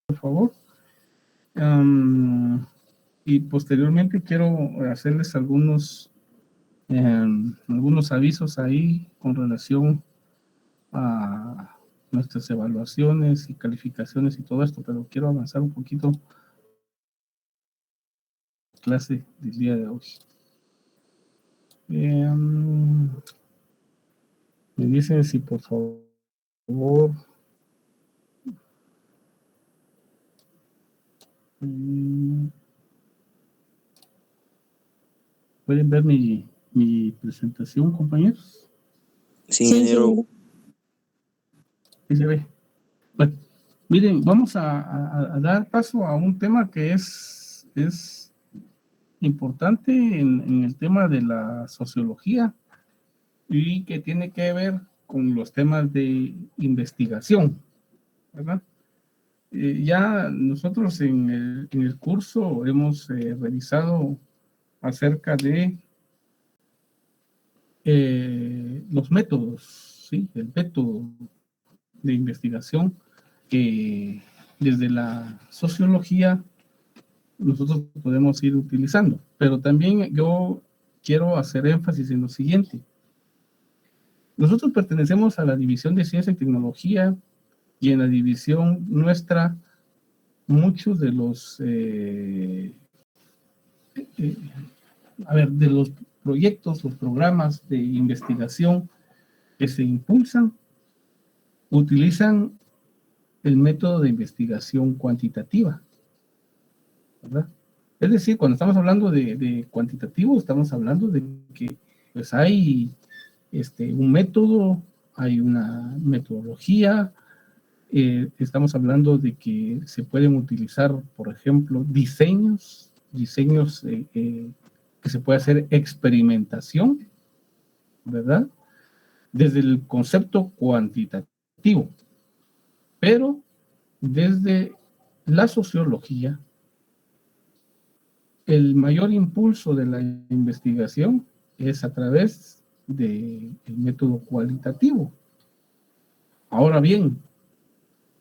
por favor. Y posteriormente quiero hacerles algunos avisos ahí con relación a nuestras evaluaciones y calificaciones y todo esto, pero quiero avanzar un poquito clase del día de hoy. Me dicen si por favor pueden ver mi presentación, compañeros. Sí, ingeniero. Sí se ve. Bueno, miren, vamos a dar paso a un tema que es importante en el tema de la sociología y que tiene que ver con los temas de investigación, ¿verdad? Ya nosotros en el curso hemos revisado acerca de los métodos, ¿sí? El método de investigación que desde la sociología nosotros podemos ir utilizando. Pero también yo quiero hacer énfasis en lo siguiente. Nosotros pertenecemos a la División de Ciencia y Tecnología y en la división nuestra muchos de los de los proyectos, los programas de investigación que se impulsan utilizan el método de investigación cuantitativa, ¿verdad? Es decir, cuando estamos hablando de cuantitativo, estamos hablando de que pues hay un método, hay una metodología, estamos hablando de que se pueden utilizar, por ejemplo, diseños que se puede hacer experimentación, ¿verdad? Desde el concepto cuantitativo, pero desde la sociología, el mayor impulso de la investigación es a través del método cualitativo. Ahora bien,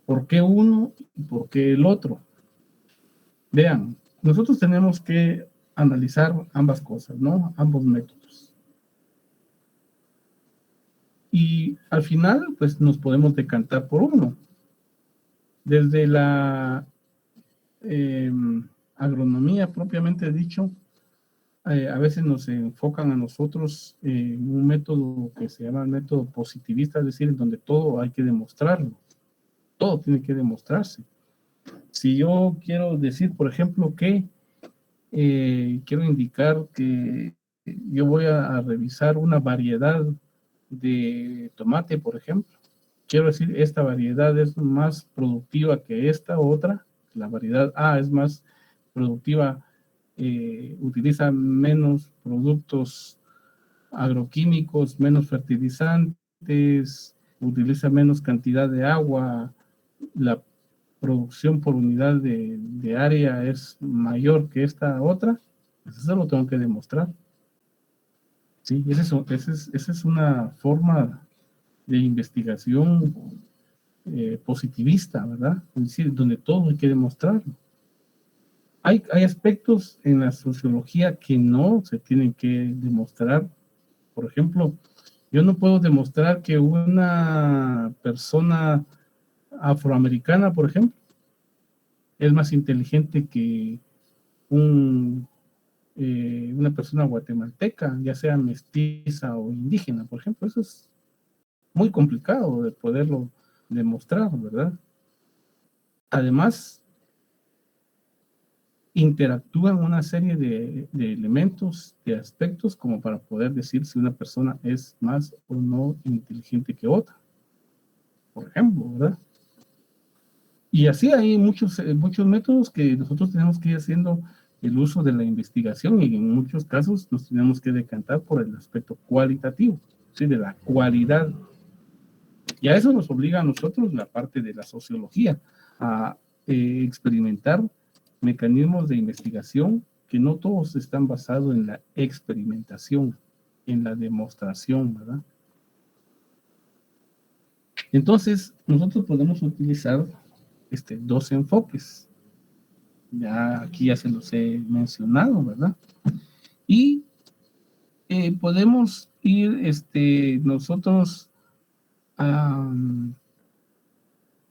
¿por qué uno y por qué el otro? Vean, nosotros tenemos que analizar ambas cosas, ¿no? Ambos métodos. Y al final, pues nos podemos decantar por uno. Desde la agronomía propiamente dicho, a veces nos enfocan a nosotros en un método que se llama el método positivista, es decir, en donde todo hay que demostrarlo, todo tiene que demostrarse. Si yo quiero decir, por ejemplo, que quiero indicar que yo voy a revisar una variedad de tomate, por ejemplo, quiero decir, esta variedad es más productiva que esta otra, la variedad A es más productiva, utiliza menos productos agroquímicos, menos fertilizantes, utiliza menos cantidad de agua, la producción por unidad de área es mayor que esta otra, pues eso lo tengo que demostrar. Sí, esa es una forma de investigación positivista, ¿verdad? Es decir, donde todo hay que demostrarlo. Hay aspectos en la sociología que no se tienen que demostrar. Por ejemplo, yo no puedo demostrar que una persona afroamericana, por ejemplo, es más inteligente que una persona guatemalteca, ya sea mestiza o indígena, por ejemplo. Eso es muy complicado de poderlo demostrar, ¿verdad? Además, interactúan una serie de elementos, de aspectos, como para poder decir si una persona es más o no inteligente que otra, por ejemplo, ¿verdad? Y así hay muchos métodos que nosotros tenemos que ir haciendo el uso de la investigación y en muchos casos nos tenemos que decantar por el aspecto cualitativo, ¿sí? De la cualidad. Y a eso nos obliga a nosotros la parte de la sociología, a experimentar mecanismos de investigación que no todos están basados en la experimentación, en la demostración, ¿verdad? Entonces, nosotros podemos utilizar dos enfoques. Ya aquí ya se los he mencionado, ¿verdad? Y podemos ir nosotros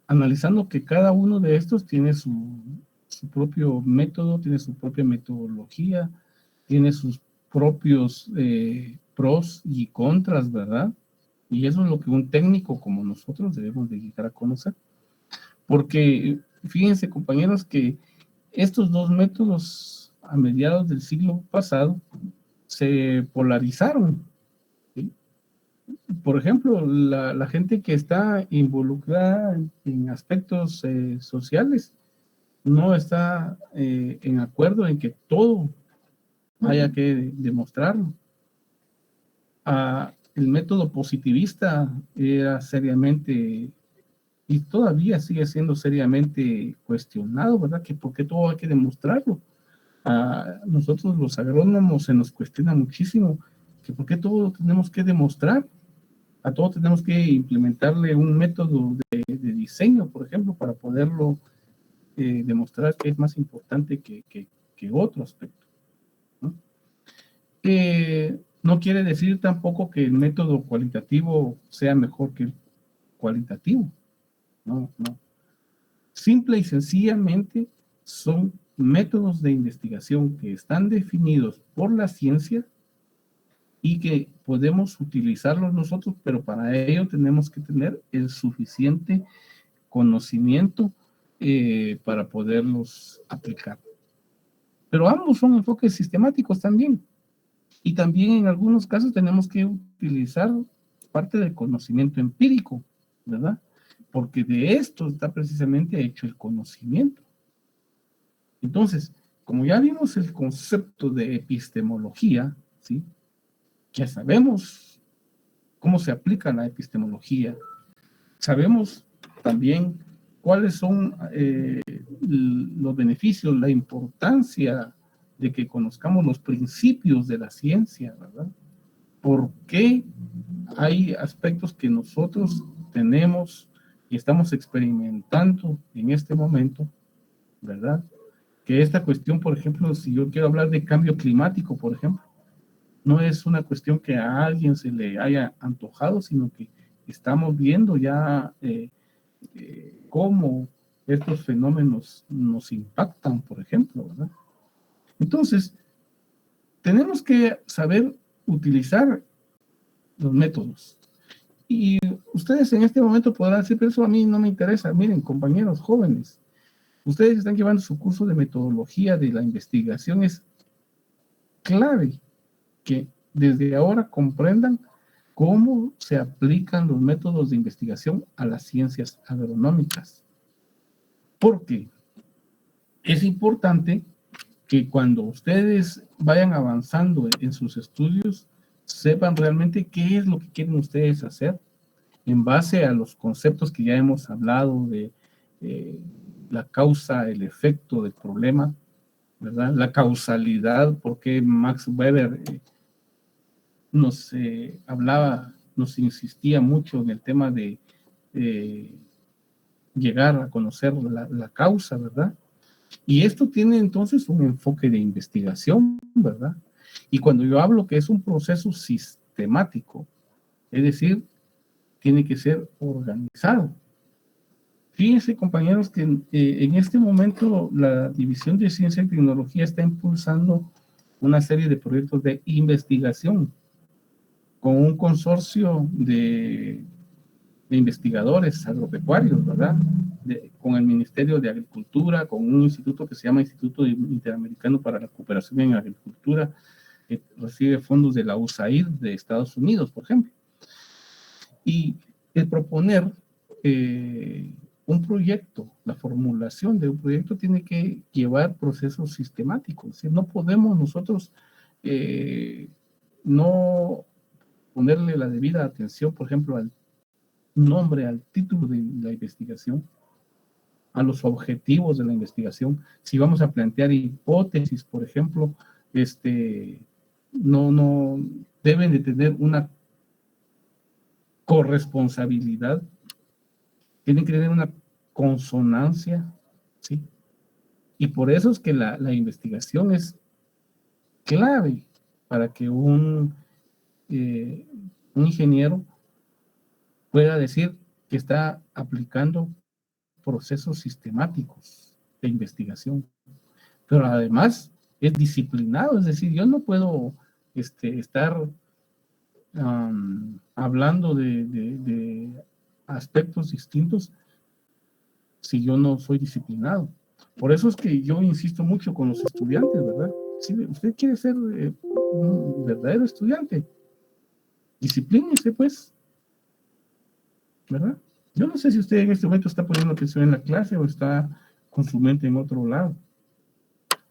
analizando que cada uno de estos tiene su propio método, tiene su propia metodología, tiene sus propios pros y contras, ¿verdad? Y eso es lo que un técnico como nosotros debemos de llegar a conocer. Porque fíjense, compañeros, que estos dos métodos a mediados del siglo pasado se polarizaron, ¿sí? Por ejemplo, la gente que está involucrada en aspectos sociales no está en acuerdo en que todo haya que demostrarlo. El método positivista era seriamente, y todavía sigue siendo seriamente cuestionado, ¿verdad? Que por qué todo hay que demostrarlo. A nosotros los agrónomos se nos cuestiona muchísimo que por qué todo lo tenemos que demostrar. A todo tenemos que implementarle un método de diseño, por ejemplo, para poderlo demostrar que es más importante que otro aspecto, ¿no? No quiere decir tampoco que el método cualitativo sea mejor que el cualitativo. No, no. Simple y sencillamente son métodos de investigación que están definidos por la ciencia y que podemos utilizarlos nosotros, pero para ello tenemos que tener el suficiente conocimiento para poderlos aplicar. Pero ambos son enfoques sistemáticos también. Y también en algunos casos tenemos que utilizar parte del conocimiento empírico, ¿verdad? Porque de esto está precisamente hecho el conocimiento. Entonces, como ya vimos el concepto de epistemología, ¿sí? Ya sabemos cómo se aplica la epistemología, sabemos también cuáles son los beneficios, la importancia de que conozcamos los principios de la ciencia, ¿verdad? ¿Por qué hay aspectos que nosotros tenemos y estamos experimentando en este momento, ¿verdad? Que esta cuestión, por ejemplo, si yo quiero hablar de cambio climático, por ejemplo, no es una cuestión que a alguien se le haya antojado, sino que estamos viendo ya cómo estos fenómenos nos impactan, por ejemplo, ¿verdad? Entonces, tenemos que saber utilizar los métodos. Y ustedes en este momento podrán decir, pero eso a mí no me interesa. Miren, compañeros jóvenes, ustedes están llevando su curso de metodología de la investigación. Es clave que desde ahora comprendan cómo se aplican los métodos de investigación a las ciencias agronómicas. Porque es importante que cuando ustedes vayan avanzando en sus estudios, sepan realmente qué es lo que quieren ustedes hacer en base a los conceptos que ya hemos hablado de la causa, el efecto del problema, ¿verdad? La causalidad, porque Max Weber nos hablaba, nos insistía mucho en el tema de llegar a conocer la causa, ¿verdad? Y esto tiene entonces un enfoque de investigación, ¿verdad? Y cuando yo hablo que es un proceso sistemático, es decir, tiene que ser organizado. Fíjense, compañeros, que en este momento la División de Ciencia y Tecnología está impulsando una serie de proyectos de investigación con un consorcio de investigadores agropecuarios, ¿verdad? Con el Ministerio de Agricultura, con un instituto que se llama Instituto Interamericano para la Cooperación en Agricultura, que recibe fondos de la USAID de Estados Unidos, por ejemplo. Y el proponer un proyecto, la formulación de un proyecto tiene que llevar procesos sistemáticos. Es decir, no podemos nosotros no ponerle la debida atención, por ejemplo, al nombre, al título de la investigación, a los objetivos de la investigación. Si vamos a plantear hipótesis, por ejemplo, no deben de tener una corresponsabilidad, tienen que tener una consonancia, ¿sí? Y por eso es que la investigación es clave para que un ingeniero pueda decir que está aplicando procesos sistemáticos de investigación. Pero además es disciplinado, es decir, yo no puedo estar hablando de aspectos distintos si yo no soy disciplinado. Por eso es que yo insisto mucho con los estudiantes, ¿verdad? Si usted quiere ser un verdadero estudiante, disciplínese, pues, ¿verdad? Yo no sé si usted en este momento está poniendo atención en la clase o está con su mente en otro lado,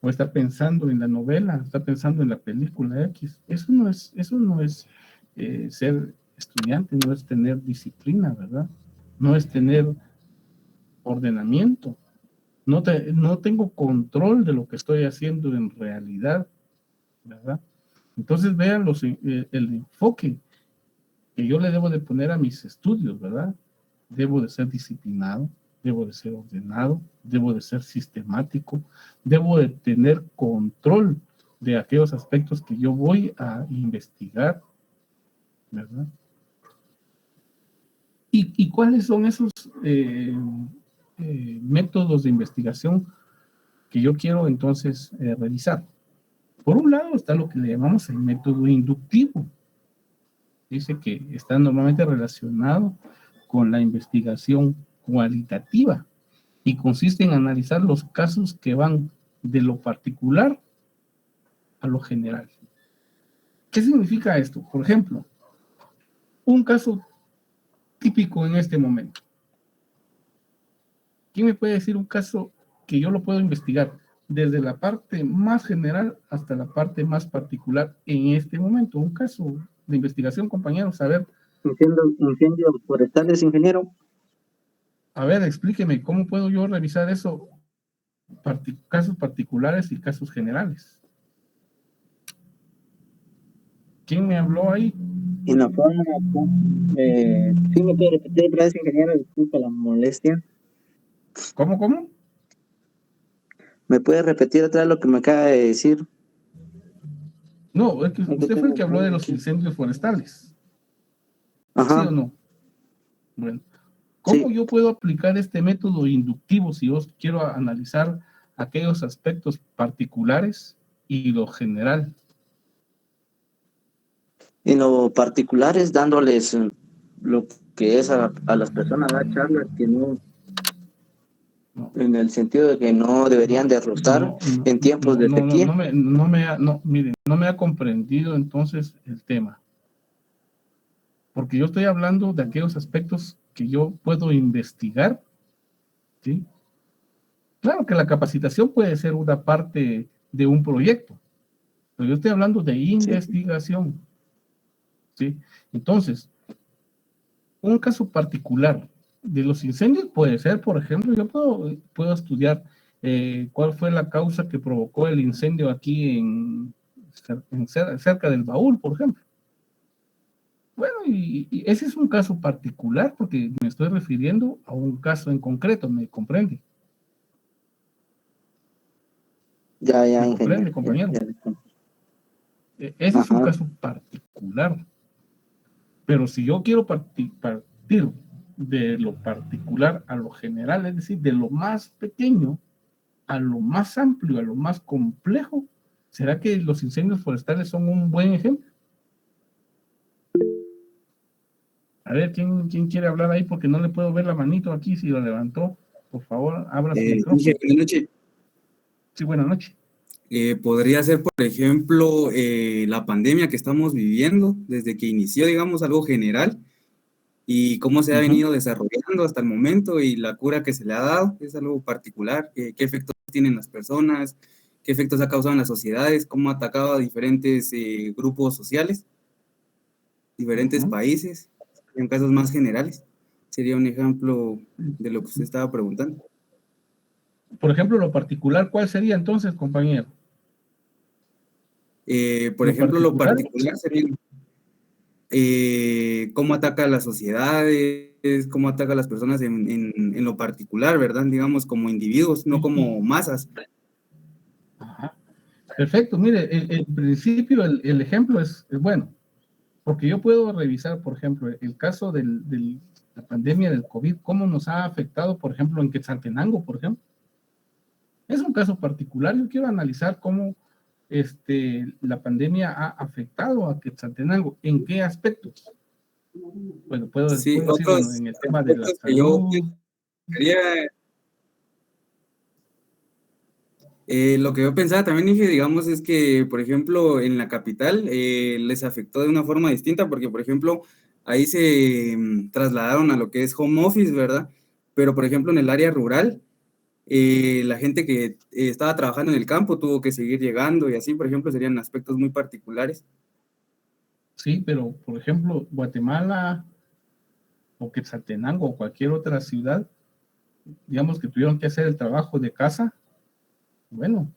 o está pensando en la novela, está pensando en la película X. Eso no es ser estudiante, no es tener disciplina, ¿verdad? No es tener ordenamiento. No tengo control de lo que estoy haciendo en realidad, ¿verdad? Entonces vean el enfoque que yo le debo de poner a mis estudios, ¿verdad? Debo de ser disciplinado, debo de ser ordenado, debo de ser sistemático, debo de tener control de aquellos aspectos que yo voy a investigar, ¿verdad? ¿Y cuáles son esos métodos de investigación que yo quiero entonces revisar? Por un lado está lo que le llamamos el método inductivo. Dice que está normalmente relacionado con la investigación cualitativa y consiste en analizar los casos que van de lo particular a lo general. ¿Qué significa esto? Por ejemplo, un caso típico en este momento. ¿Quién me puede decir un caso que yo lo puedo investigar desde la parte más general hasta la parte más particular en este momento? Un caso de investigación, compañeros, a ver. Incendios forestales, ingeniero. A ver, explíqueme, ¿cómo puedo yo revisar eso? Casos particulares y casos generales. ¿Quién me habló ahí? En la forma, sí me puede repetir otra vez, ingeniero, disculpa la molestia. ¿Cómo? ¿Me puede repetir otra vez lo que me acaba de decir? No, es que usted fue el que habló de los incendios forestales. ¿Sí Ajá, o no? Bueno, ¿cómo sí. yo puedo aplicar este método inductivo si yo quiero analizar aquellos aspectos particulares y lo general? En lo particular es dándoles lo que es a las personas, dar charlas que no, No, en el sentido de que no deberían no, derrotar en tiempos de sequía. mire, no me ha comprendido entonces el tema, porque yo estoy hablando de aquellos aspectos que yo puedo investigar, ¿sí? Claro que la capacitación puede ser una parte de un proyecto, pero yo estoy hablando de Sí. investigación, ¿sí? Entonces, un caso particular de los incendios puede ser, por ejemplo, yo puedo estudiar cuál fue la causa que provocó el incendio aquí cerca del Baúl, por ejemplo. Bueno, y ese es un caso particular porque me estoy refiriendo a un caso en concreto, ¿me comprende? Ya, ¿Me ingeniero. comprende, compañero? Ese es un Ajá. caso particular. Pero si yo quiero partir de lo particular a lo general, es decir, de lo más pequeño a lo más amplio, a lo más complejo, ¿será que los incendios forestales son un buen ejemplo? A ver, ¿quién quiere hablar ahí? Porque no le puedo ver la manito aquí, si lo levantó. Por favor, abra su micrófono. Buenas noches. Sí, buenas noches. Podría ser, por ejemplo, la pandemia que estamos viviendo desde que inició, digamos, algo general y cómo se ha venido desarrollando hasta el momento y la cura que se le ha dado, es algo particular, qué efectos tienen las personas, qué efectos ha causado en las sociedades, cómo ha atacado a diferentes grupos sociales, diferentes países, en casos más generales. Sería un ejemplo de lo que usted estaba preguntando. Por ejemplo, lo particular, ¿cuál sería entonces, compañero? Por ejemplo, lo particular sería cómo ataca a las sociedades, es cómo ataca a las personas en lo particular, ¿verdad? Digamos, como individuos, no como masas. Ajá. Perfecto, mire, el principio, el ejemplo es bueno, porque yo puedo revisar, por ejemplo, el caso de la pandemia del COVID, cómo nos ha afectado, por ejemplo, en Quetzaltenango, por ejemplo. Es un caso particular, yo quiero analizar cómo la pandemia ha afectado a Quetzaltenango, ¿en qué aspectos? Bueno, puedo Sí, decir, bueno, otros en el tema de la aspectos que yo salud. quería, lo que yo pensaba también, dije, digamos, es que, por ejemplo, en la capital les afectó de una forma distinta, porque, por ejemplo, ahí se trasladaron a lo que es home office, ¿verdad? Pero, por ejemplo, en el área rural, la gente que estaba trabajando en el campo tuvo que seguir llegando y así, por ejemplo, serían aspectos muy particulares. Sí, pero por ejemplo, Guatemala o Quetzaltenango o cualquier otra ciudad, digamos que tuvieron que hacer el trabajo de casa, bueno,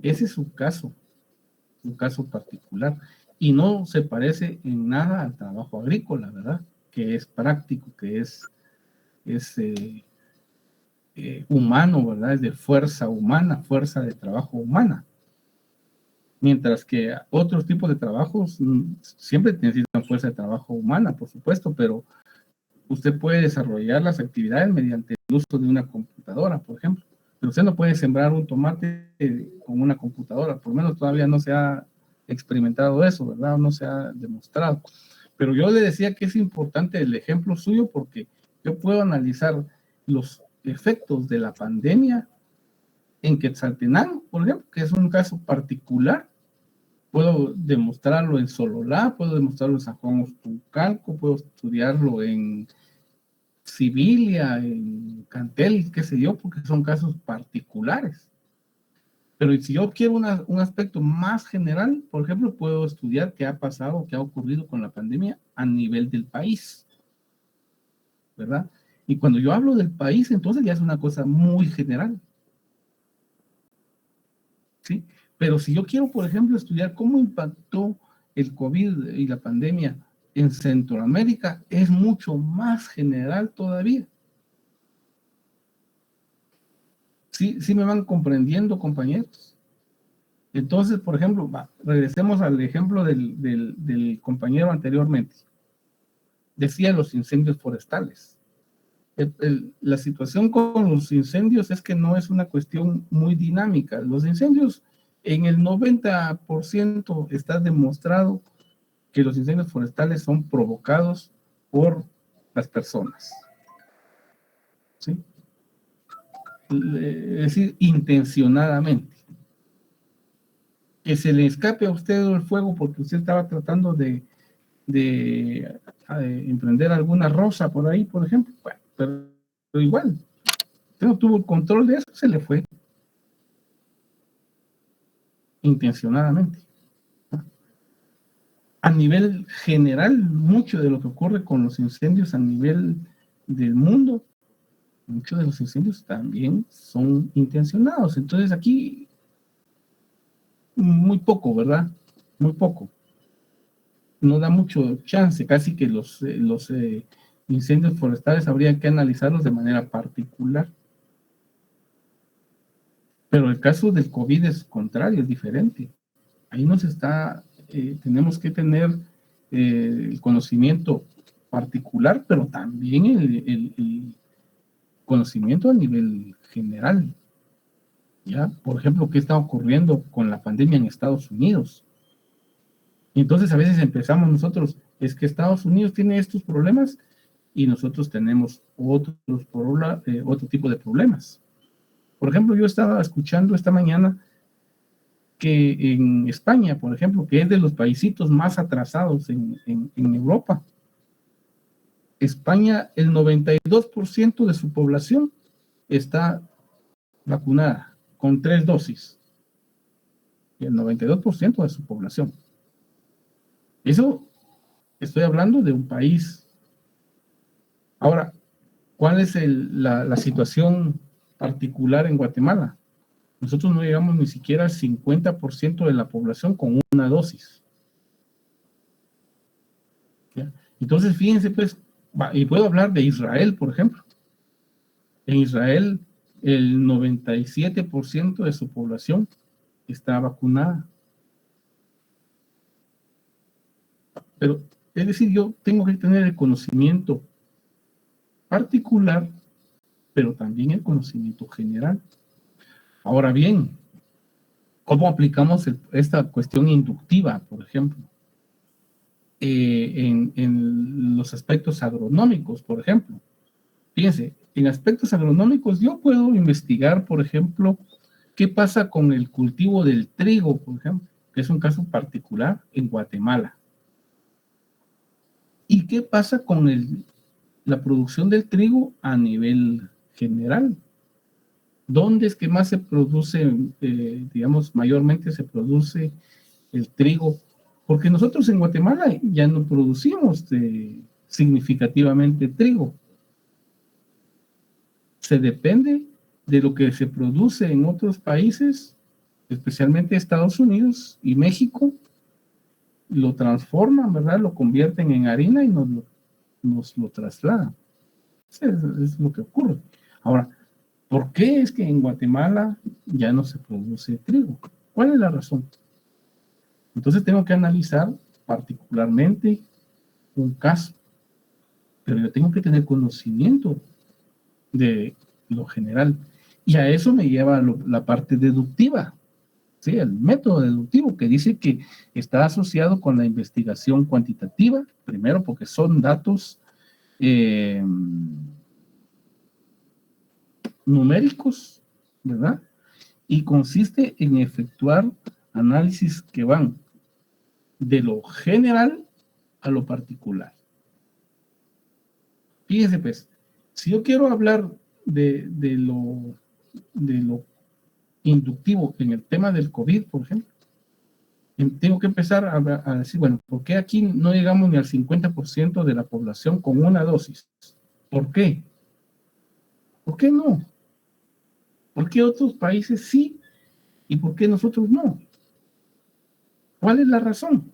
ese es su caso, un caso particular. Y no se parece en nada al trabajo agrícola, ¿verdad? Que es práctico, que es humano, ¿verdad? Es de fuerza humana, fuerza de trabajo humana. Mientras que otros tipos de trabajos siempre necesitan fuerza de trabajo humana, por supuesto, pero usted puede desarrollar las actividades mediante el uso de una computadora, por ejemplo. Pero usted no puede sembrar un tomate con una computadora, por lo menos todavía no se ha experimentado eso, ¿verdad? No se ha demostrado. Pero yo le decía que es importante el ejemplo suyo porque yo puedo analizar los efectos de la pandemia en Quetzaltenango, por ejemplo, que es un caso particular. Puedo demostrarlo en Sololá, puedo demostrarlo en San Juan Ostucalco, puedo estudiarlo en Sibilia, en Cantel, qué sé yo, porque son casos particulares. Pero si yo quiero un aspecto más general, por ejemplo, puedo estudiar qué ha pasado, qué ha ocurrido con la pandemia a nivel del país, ¿verdad? Y cuando yo hablo del país, entonces ya es una cosa muy general, ¿sí? Pero si yo quiero, por ejemplo, estudiar cómo impactó el COVID y la pandemia en Centroamérica, es mucho más general todavía. Sí, sí me van comprendiendo, compañeros. Entonces, por ejemplo, regresemos al ejemplo del compañero anteriormente. Decía los incendios forestales. La situación con los incendios es que no es una cuestión muy dinámica. Los incendios, en el 90% está demostrado que los incendios forestales son provocados por las personas, ¿sí? Es decir, intencionadamente. Que se le escape a usted el fuego porque usted estaba tratando de emprender alguna rosa por ahí, por ejemplo. Bueno, pero igual, usted no tuvo el control de eso, se le fue intencionadamente. A nivel general, mucho de lo que ocurre con los incendios a nivel del mundo, muchos de los incendios también son intencionados. Entonces aquí, muy poco, ¿verdad? Muy poco. No da mucho chance, casi que los incendios forestales habría que analizarlos de manera particular. Pero el caso del COVID es contrario, es diferente. Ahí nos está, tenemos que tener el conocimiento particular, pero también el conocimiento a nivel general. ¿Ya? Por ejemplo, ¿qué está ocurriendo con la pandemia en Estados Unidos? Y entonces a veces empezamos nosotros, es que Estados Unidos tiene estos problemas y nosotros tenemos otro tipo de problemas. Por ejemplo, yo estaba escuchando esta mañana que en España, por ejemplo, que es de los paisitos más atrasados en Europa, España, el 92% de su población está vacunada con 3 dosis. El 92% de su población. Eso estoy hablando de un país. Ahora, ¿cuál es la situación particular en Guatemala? Nosotros no llegamos ni siquiera al 50% de la población con una dosis. ¿Ya? Entonces, fíjense, pues, Y puedo hablar de Israel, por ejemplo. En Israel, el 97% de su población está vacunada. Pero, es decir, yo tengo que tener el conocimiento particular, pero también el conocimiento general. Ahora bien, ¿cómo aplicamos esta cuestión inductiva, por ejemplo? En los aspectos agronómicos, por ejemplo. Fíjense, en aspectos agronómicos yo puedo investigar, por ejemplo, qué pasa con el cultivo del trigo, por ejemplo, que es un caso particular en Guatemala. ¿Y qué pasa con la producción del trigo a nivel general? ¿Dónde es que más se produce, digamos, mayormente se produce el trigo? Porque nosotros en Guatemala ya no producimos significativamente trigo. Se depende de lo que se produce en otros países, especialmente Estados Unidos y México, lo transforman, ¿verdad? Lo convierten en harina y nos lo trasladan. Es lo que ocurre. Ahora, ¿por qué es que en Guatemala ya no se produce trigo? ¿Cuál es la razón? Entonces tengo que analizar particularmente un caso, pero yo tengo que tener conocimiento de lo general. Y a eso me lleva la parte deductiva, ¿sí? El método deductivo, que dice que está asociado con la investigación cuantitativa, primero porque son datos numéricos, ¿verdad? Y consiste en efectuar análisis que van de lo general a lo particular. Fíjense pues, si yo quiero hablar de lo inductivo en el tema del COVID, por ejemplo, tengo que empezar a decir, bueno, ¿por qué aquí no llegamos ni al 50% de la población con una dosis? ¿Por qué? ¿Por qué no? ¿Por qué otros países sí y por qué nosotros no? ¿Cuál es la razón?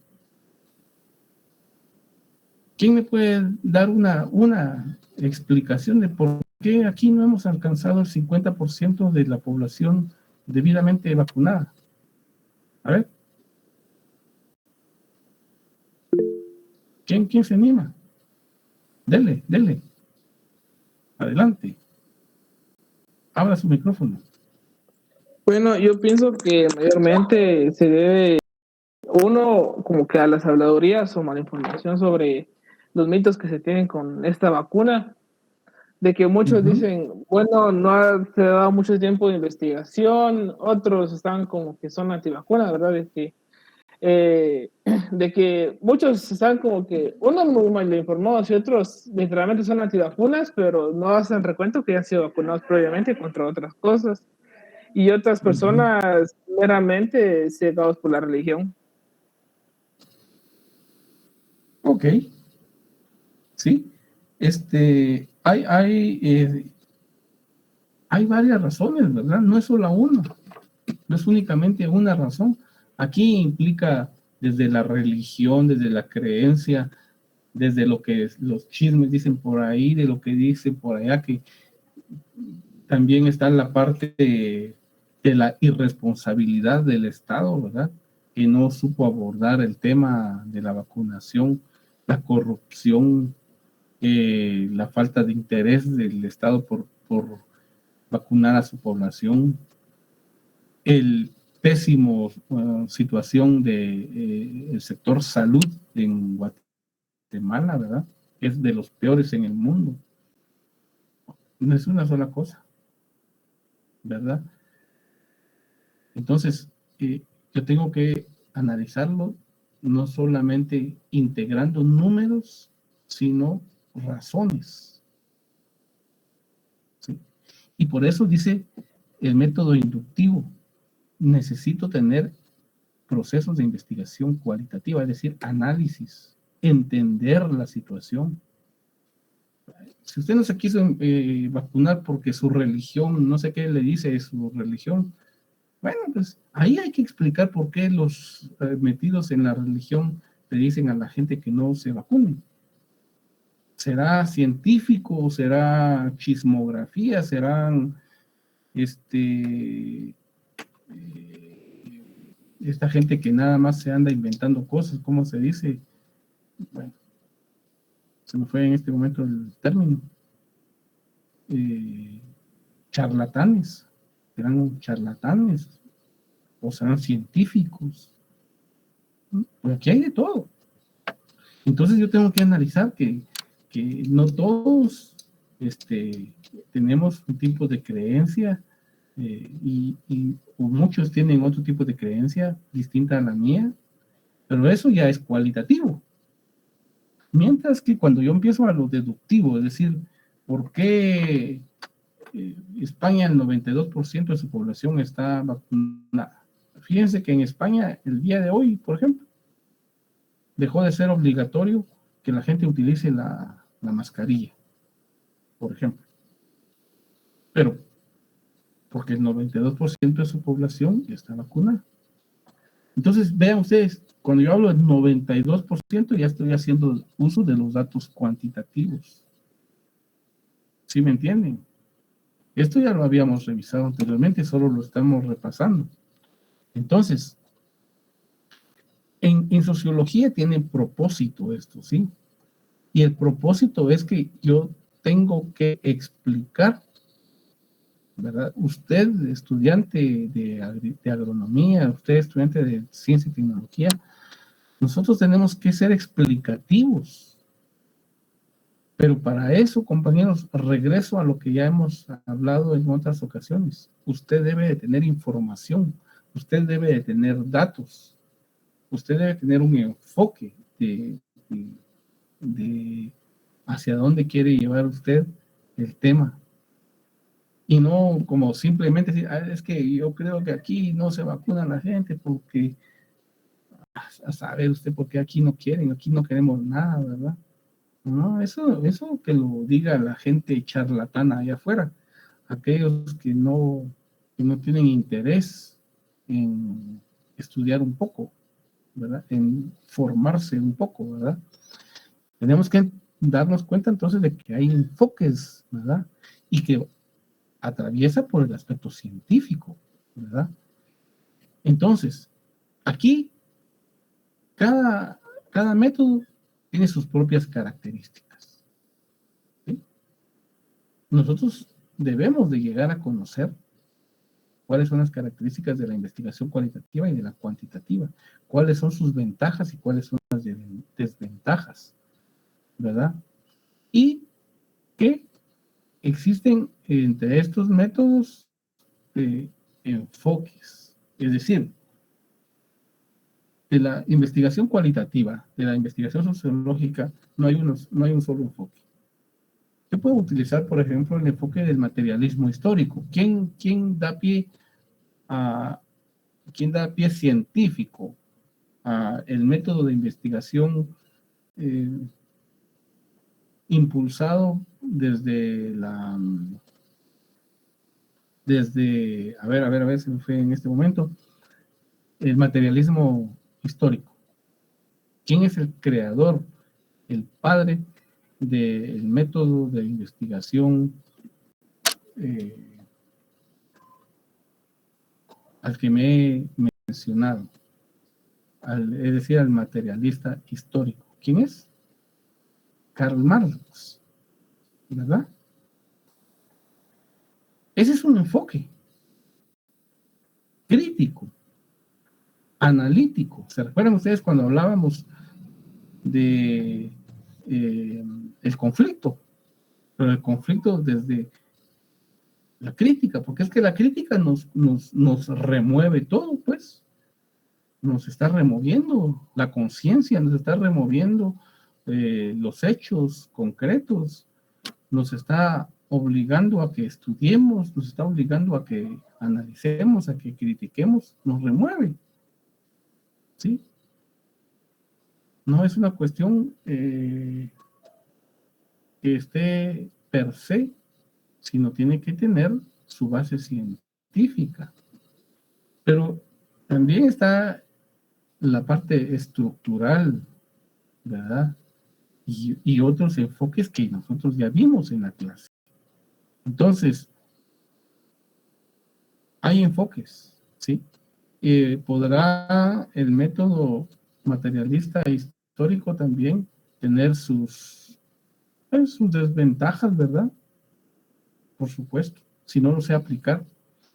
¿Quién me puede dar una explicación de por qué aquí no hemos alcanzado el 50% de la población debidamente vacunada? A ver. ¿Quién se anima? Dele. Adelante. Abra su micrófono. Bueno, yo pienso que mayormente se debe uno como que a las habladurías o malinformación sobre los mitos que se tienen con esta vacuna, de que muchos dicen, bueno, se ha dado mucho tiempo de investigación, otros están como que son antivacunas, ¿verdad? De que muchos están como que, unos muy mal informados y otros literalmente son antivacunas, pero no hacen recuento que ya han sido vacunados previamente contra otras cosas. Y otras personas meramente cegados por la religión. Ok. Sí. Hay varias razones, ¿verdad? No es solo una. No es únicamente una razón. Aquí implica desde la religión, desde la creencia, desde lo que los chismes dicen por ahí, de lo que dicen por allá, que también está la parte de la irresponsabilidad del Estado, ¿verdad? Que no supo abordar el tema de la vacunación, la corrupción, la falta de interés del Estado por vacunar a su población, el pésimo situación del sector salud en Guatemala, ¿verdad? Es de los peores en el mundo. No es una sola cosa, ¿verdad? Entonces, yo tengo que analizarlo no solamente integrando números, sino razones. ¿Sí? Y por eso dice el método inductivo, necesito tener procesos de investigación cualitativa, es decir, análisis, entender la situación. Si usted no se quiso vacunar porque su religión, no sé qué le dice su religión, bueno, pues ahí hay que explicar por qué los metidos en la religión le dicen a la gente que no se vacune. ¿Será científico? ¿Será chismografía? ¿Serán esta gente que nada más se anda inventando cosas? ¿Cómo se dice? Bueno, se me fue en este momento el término. Charlatanes. ¿Serán charlatanes? ¿O serán científicos? Pues aquí hay de todo. Entonces yo tengo que analizar que no todos tenemos un tipo de creencia o muchos tienen otro tipo de creencia distinta a la mía, pero eso ya es cualitativo. Mientras que cuando yo empiezo a lo deductivo, es decir, ¿por qué España el 92% de su población está vacunada? Fíjense que en España el día de hoy, por ejemplo, dejó de ser obligatorio que la gente utilice la mascarilla, por ejemplo. Pero, porque el 92% de su población ya está vacunada. Entonces, vean ustedes, cuando yo hablo del 92%, ya estoy haciendo uso de los datos cuantitativos. ¿Sí me entienden? Esto ya lo habíamos revisado anteriormente, solo lo estamos repasando. Entonces, en sociología tiene propósito esto, ¿sí? Y el propósito es que yo tengo que explicar, ¿verdad? Usted, estudiante de agronomía, usted, estudiante de ciencia y tecnología, nosotros tenemos que ser explicativos. Pero para eso, compañeros, regreso a lo que ya hemos hablado en otras ocasiones. Usted debe de tener información, usted debe de tener datos, usted debe tener un enfoque de hacia dónde quiere llevar usted el tema. Y no como simplemente decir, es que yo creo que aquí no se vacuna la gente porque, a saber usted por qué aquí no quieren, aquí no queremos nada, ¿verdad? No, eso que lo diga la gente charlatana allá afuera, aquellos que no tienen interés en estudiar un poco, ¿verdad? En formarse un poco, ¿verdad? Tenemos que darnos cuenta entonces de que hay enfoques, ¿verdad? Y que atraviesa por el aspecto científico, ¿verdad? Entonces, aquí cada método tiene sus propias características, ¿sí? Nosotros debemos de llegar a conocer cuáles son las características de la investigación cualitativa y de la cuantitativa, cuáles son sus ventajas y cuáles son las desventajas, ¿verdad? Y que existen entre estos métodos enfoques, es decir, de la investigación cualitativa, de la investigación sociológica, no hay un solo enfoque. Yo puedo utilizar, por ejemplo, el enfoque del materialismo histórico. ¿Quién da pie científico a el método de investigación impulsado desde a ver, se me fue en este momento, el materialismo histórico? ¿Quién es el creador, el padre del método de investigación al que me he mencionado? Es decir, al materialista histórico. ¿Quién es? Karl Marx, ¿verdad? Ese es un enfoque crítico, analítico. ¿Se recuerdan ustedes cuando hablábamos de el conflicto? Pero el conflicto desde la crítica, porque es que la crítica nos remueve todo, pues. Nos está removiendo la conciencia, nos está removiendo los hechos concretos, nos está obligando a que estudiemos, nos está obligando a que analicemos, a que critiquemos, nos remueve, ¿sí? No es una cuestión que esté per se, sino tiene que tener su base científica. Pero también está la parte estructural, ¿verdad? y otros enfoques que nosotros ya vimos en la clase. Entonces, hay enfoques, ¿sí? ¿Podrá el método materialista e histórico también tener sus desventajas, ¿verdad? Por supuesto, si no lo sé aplicar.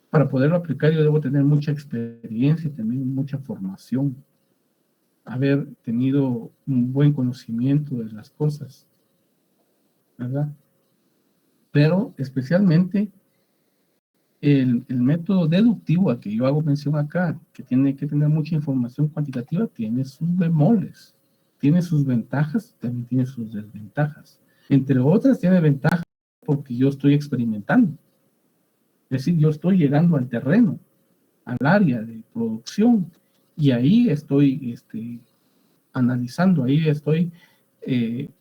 Para poderlo aplicar yo debo tener mucha experiencia, también mucha formación, haber tenido un buen conocimiento de las cosas, ¿verdad? Pero especialmente el método deductivo al que yo hago mención acá, que tiene que tener mucha información cuantitativa, tiene sus bemoles, tiene sus ventajas, también tiene sus desventajas. Entre otras, tiene ventajas porque yo estoy experimentando. Es decir, yo estoy llegando al terreno, al área de producción, y ahí estoy analizando, ahí estoy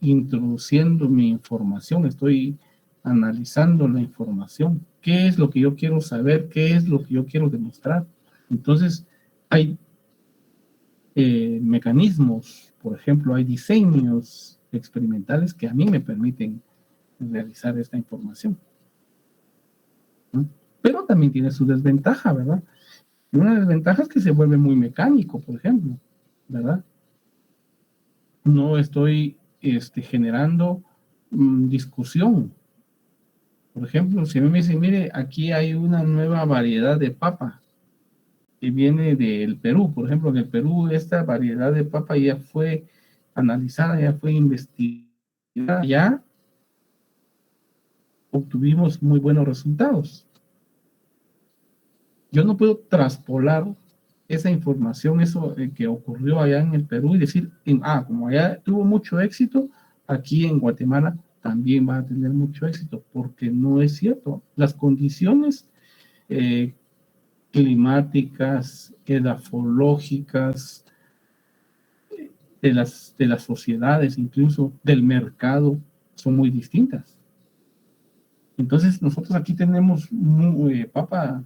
introduciendo mi información, estoy analizando la información, qué es lo que yo quiero saber, qué es lo que yo quiero demostrar. Entonces, hay mecanismos, por ejemplo, hay diseños experimentales que a mí me permiten realizar esta información, ¿no? Pero también tiene su desventaja, ¿verdad? Y una desventaja es que se vuelve muy mecánico, por ejemplo, ¿verdad? No estoy generando discusión. Por ejemplo, si me dicen, mire, aquí hay una nueva variedad de papa que viene del Perú. Por ejemplo, en el Perú esta variedad de papa ya fue analizada, ya fue investigada, ya obtuvimos muy buenos resultados. Yo no puedo traspolar esa información, eso que ocurrió allá en el Perú y decir, como allá tuvo mucho éxito, aquí en Guatemala también va a tener mucho éxito, porque no es cierto. Las condiciones climáticas, edafológicas, de las sociedades, incluso del mercado, son muy distintas. Entonces, nosotros aquí tenemos papa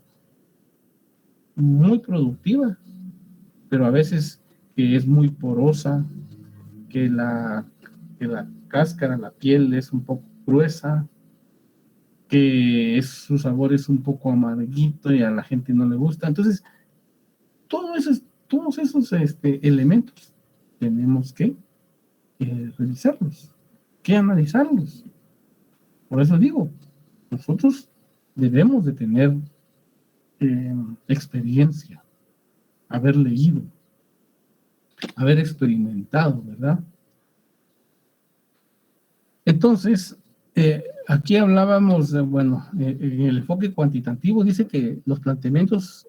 muy productiva, pero a veces que es muy porosa, que la cáscara, la piel es un poco gruesa, que su sabor es un poco amarguito y a la gente no le gusta. Entonces, todos esos elementos tenemos que revisarlos, que analizarlos. Por eso digo, nosotros debemos de tener experiencia, haber leído, haber experimentado, ¿verdad? Entonces, aquí hablábamos, en el enfoque cuantitativo dice que los planteamientos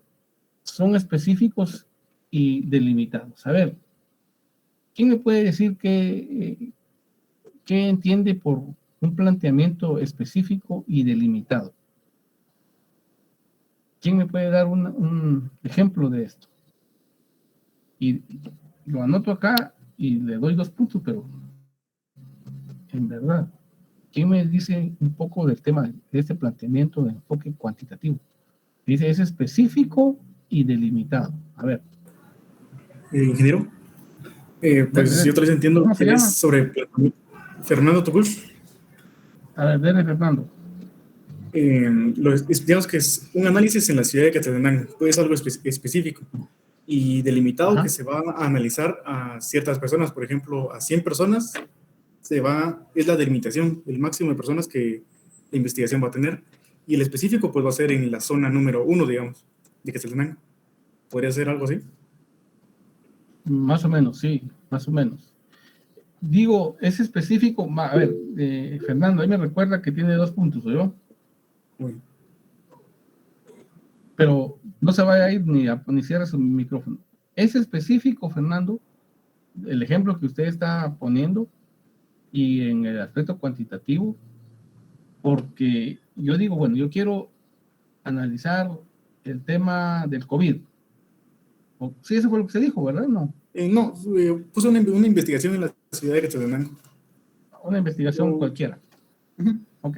son específicos y delimitados. A ver, ¿quién me puede decir qué entiende por un planteamiento específico y delimitado? ¿Quién me puede dar un ejemplo de esto? Y lo anoto acá y le doy 2 puntos, pero en verdad, ¿quién me dice un poco del tema de este planteamiento de enfoque cuantitativo? Dice, es específico y delimitado. A ver. Ingeniero, pues yo tal vez entiendo ¿Cómo se que es llama? sobre Fernando Tucuz. A ver, dele, Fernando. Digamos que es un análisis en la ciudad de Quetzaltenango, puede ser algo específico y delimitado. Ajá. Que se va a analizar a ciertas personas, por ejemplo, a 100 personas, es la delimitación, el máximo de personas que la investigación va a tener, y el específico pues va a ser en la zona número 1, digamos, de Quetzaltenango. ¿Podría ser algo así? Más o menos, sí, más o menos. Digo, es específico. A ver, Fernando, ahí me recuerda que tiene 2 puntos, ¿yo? Uy. Pero no se vaya a ir ni cierre su micrófono. Es específico, Fernando, el ejemplo que usted está poniendo y en el aspecto cuantitativo, porque yo digo, bueno, yo quiero analizar el tema del COVID. Sí, eso fue lo que se dijo, ¿verdad? No. No, puse una investigación en la ciudad de Quetzaltenango. Una investigación cualquiera. Uh-huh. Ok.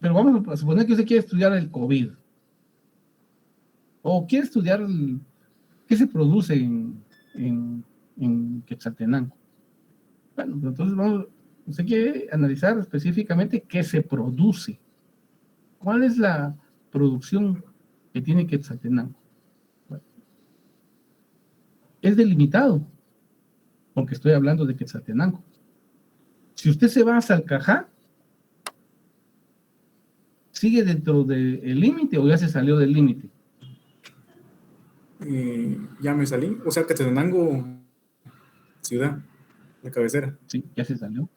Pero vamos a suponer que usted quiere estudiar el COVID. O quiere estudiar qué se produce en Quetzaltenango. Bueno, pues entonces usted quiere analizar específicamente qué se produce. ¿Cuál es la producción que tiene Quetzaltenango? Bueno, es delimitado, porque estoy hablando de Quetzaltenango. Si usted se va a Salcajá, ¿sigue dentro del límite o ya se salió del límite? Ya me salí. O sea, Quetzaltenango, ciudad, la cabecera. Sí, ya se salió.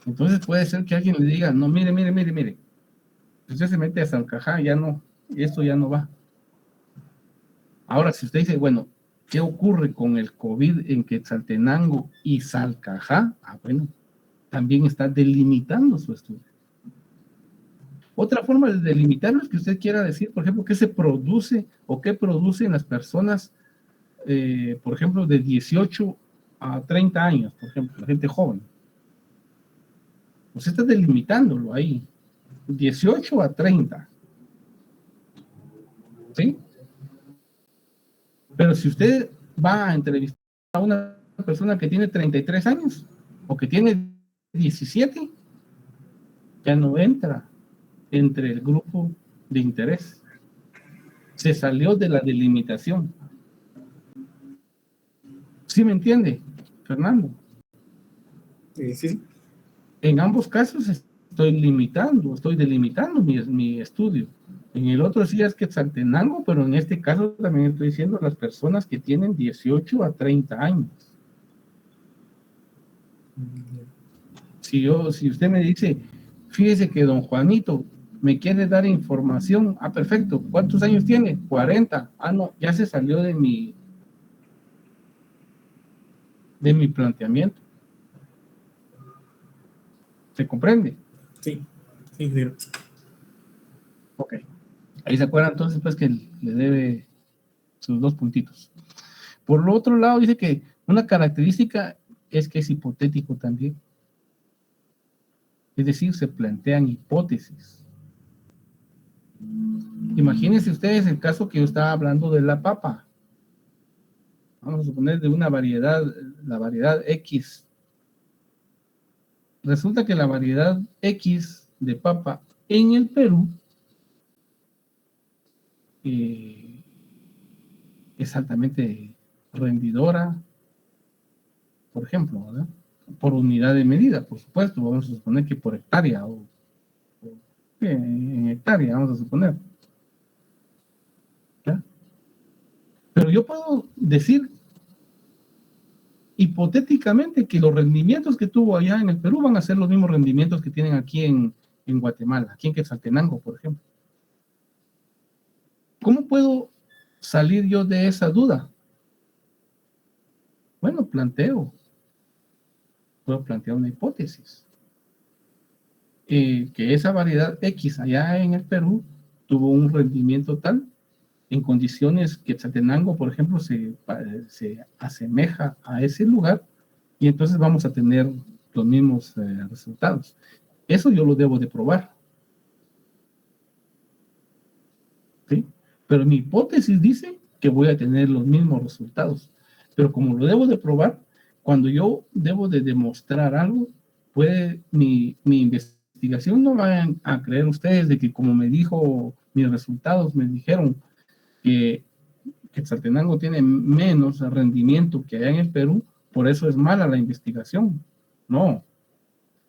Entonces puede ser que alguien le diga, no, mire. Si usted se mete a Salcajá, ya no, esto ya no va. Ahora, si usted dice, bueno, ¿qué ocurre con el COVID en Quetzaltenango y Salcajá? Bueno, también está delimitando su estudio. Otra forma de delimitarlo es que usted quiera decir, por ejemplo, qué se produce o qué producen las personas, por ejemplo, de 18 a 30 años, por ejemplo, la gente joven. Usted está delimitándolo ahí, 18 a 30. ¿Sí? Pero si usted va a entrevistar a una persona que tiene 33 años o que tiene 17, ya no entra entre el grupo de interés. Se salió de la delimitación. ¿Sí me entiende, Fernando? Sí. En ambos casos estoy delimitando mi estudio. En el otro sí es Quetzaltenango, pero en este caso también estoy diciendo las personas que tienen 18 a 30 años. Si usted me dice, fíjese que don Juanito me quiere dar información, perfecto, ¿cuántos años tiene? 40. No, ya se salió de mi planteamiento. ¿Se comprende? Sí. Ok. Ahí se acuerdan entonces pues que le debe sus 2 puntitos. Por lo otro lado dice que una característica es que es hipotético también. Es decir, se plantean hipótesis. Imagínense ustedes el caso que yo estaba hablando de la papa. Vamos a suponer de una variedad, la variedad X. Resulta que la variedad X de papa en el Perú es altamente rendidora, por ejemplo, ¿verdad? Por unidad de medida, por supuesto, vamos a suponer que por hectárea o en hectárea, vamos a suponer. ¿Ya? Pero yo puedo decir hipotéticamente que los rendimientos que tuvo allá en el Perú van a ser los mismos rendimientos que tienen aquí en Guatemala, aquí en Quetzaltenango, por ejemplo. ¿Cómo puedo salir yo de esa duda? Bueno, puedo plantear una hipótesis. Que esa variedad X allá en el Perú tuvo un rendimiento tal en condiciones que Quetzaltenango, por ejemplo, se asemeja a ese lugar y entonces vamos a tener los mismos resultados. Eso yo lo debo de probar. ¿Sí? Pero mi hipótesis dice que voy a tener los mismos resultados. Pero como lo debo de probar, cuando yo debo de demostrar algo, mi investigación no vayan a creer ustedes de que como me dijo mis resultados, me dijeron que Quetzaltenango tiene menos rendimiento que allá en el Perú, por eso es mala la investigación. No,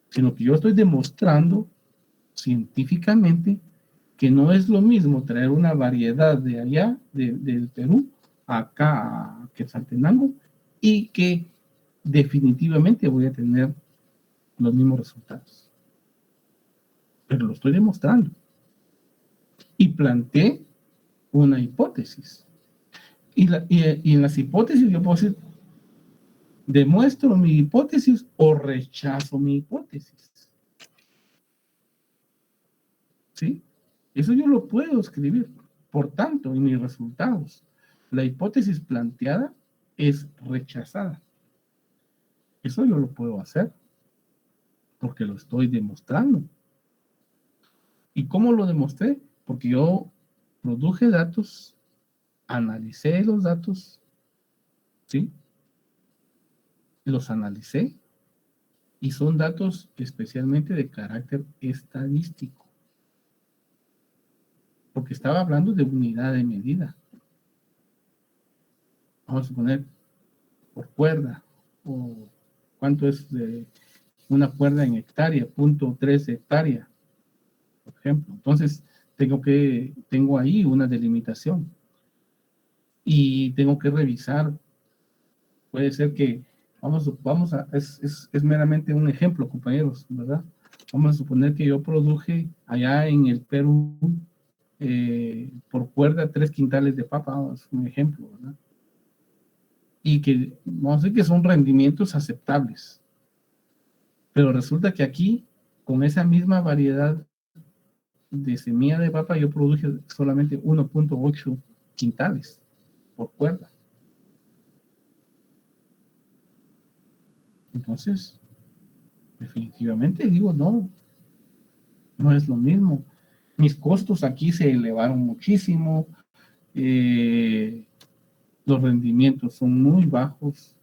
sino que yo estoy demostrando científicamente que no es lo mismo traer una variedad de allá, del Perú, acá a Quetzaltenango, y que definitivamente voy a tener los mismos resultados. Pero lo estoy demostrando. Y planteé una hipótesis. Y en las hipótesis yo puedo decir, demuestro mi hipótesis o rechazo mi hipótesis. ¿Sí? Eso yo lo puedo escribir. Por tanto, en mis resultados, la hipótesis planteada es rechazada. Eso yo lo puedo hacer porque lo estoy demostrando. ¿Y cómo lo demostré? Porque yo produje datos, analicé los datos, ¿sí? los analicé y son datos especialmente de carácter estadístico, porque estaba hablando de unidad de medida. Vamos a poner por cuerda, o cuánto es de una cuerda en hectárea, 0.3 hectárea, por ejemplo. Entonces, tengo ahí una delimitación y tengo que revisar. Puede ser que, es meramente un ejemplo, compañeros, ¿verdad? Vamos a suponer que yo produje allá en el Perú por cuerda 3 quintales de papa, es un ejemplo, ¿verdad? Y que, vamos a decir que son rendimientos aceptables. Pero resulta que aquí, con esa misma variedad de semilla de papa, yo produje solamente 1.8 quintales por cuerda. Entonces, definitivamente digo, no es lo mismo. Mis costos aquí se elevaron muchísimo, los rendimientos son muy bajos,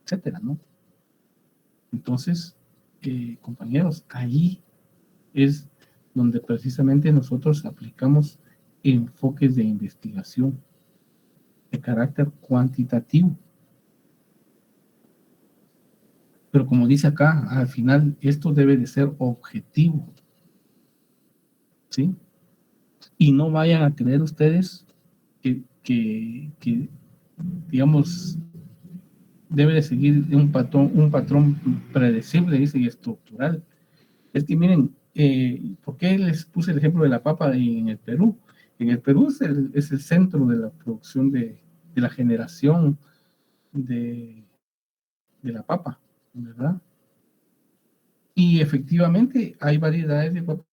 etcétera, ¿no? Entonces, compañeros, ahí es donde precisamente nosotros aplicamos enfoques de investigación de carácter cuantitativo. Pero como dice acá, al final esto debe de ser objetivo, ¿sí? Y no vayan a creer ustedes que digamos, debe de seguir un patrón predecible, dice, y estructural. Es que miren, ¿por qué les puse el ejemplo de la papa en el Perú? En el Perú es el centro de la producción de la generación de la papa, ¿verdad? Y efectivamente hay variedades de papa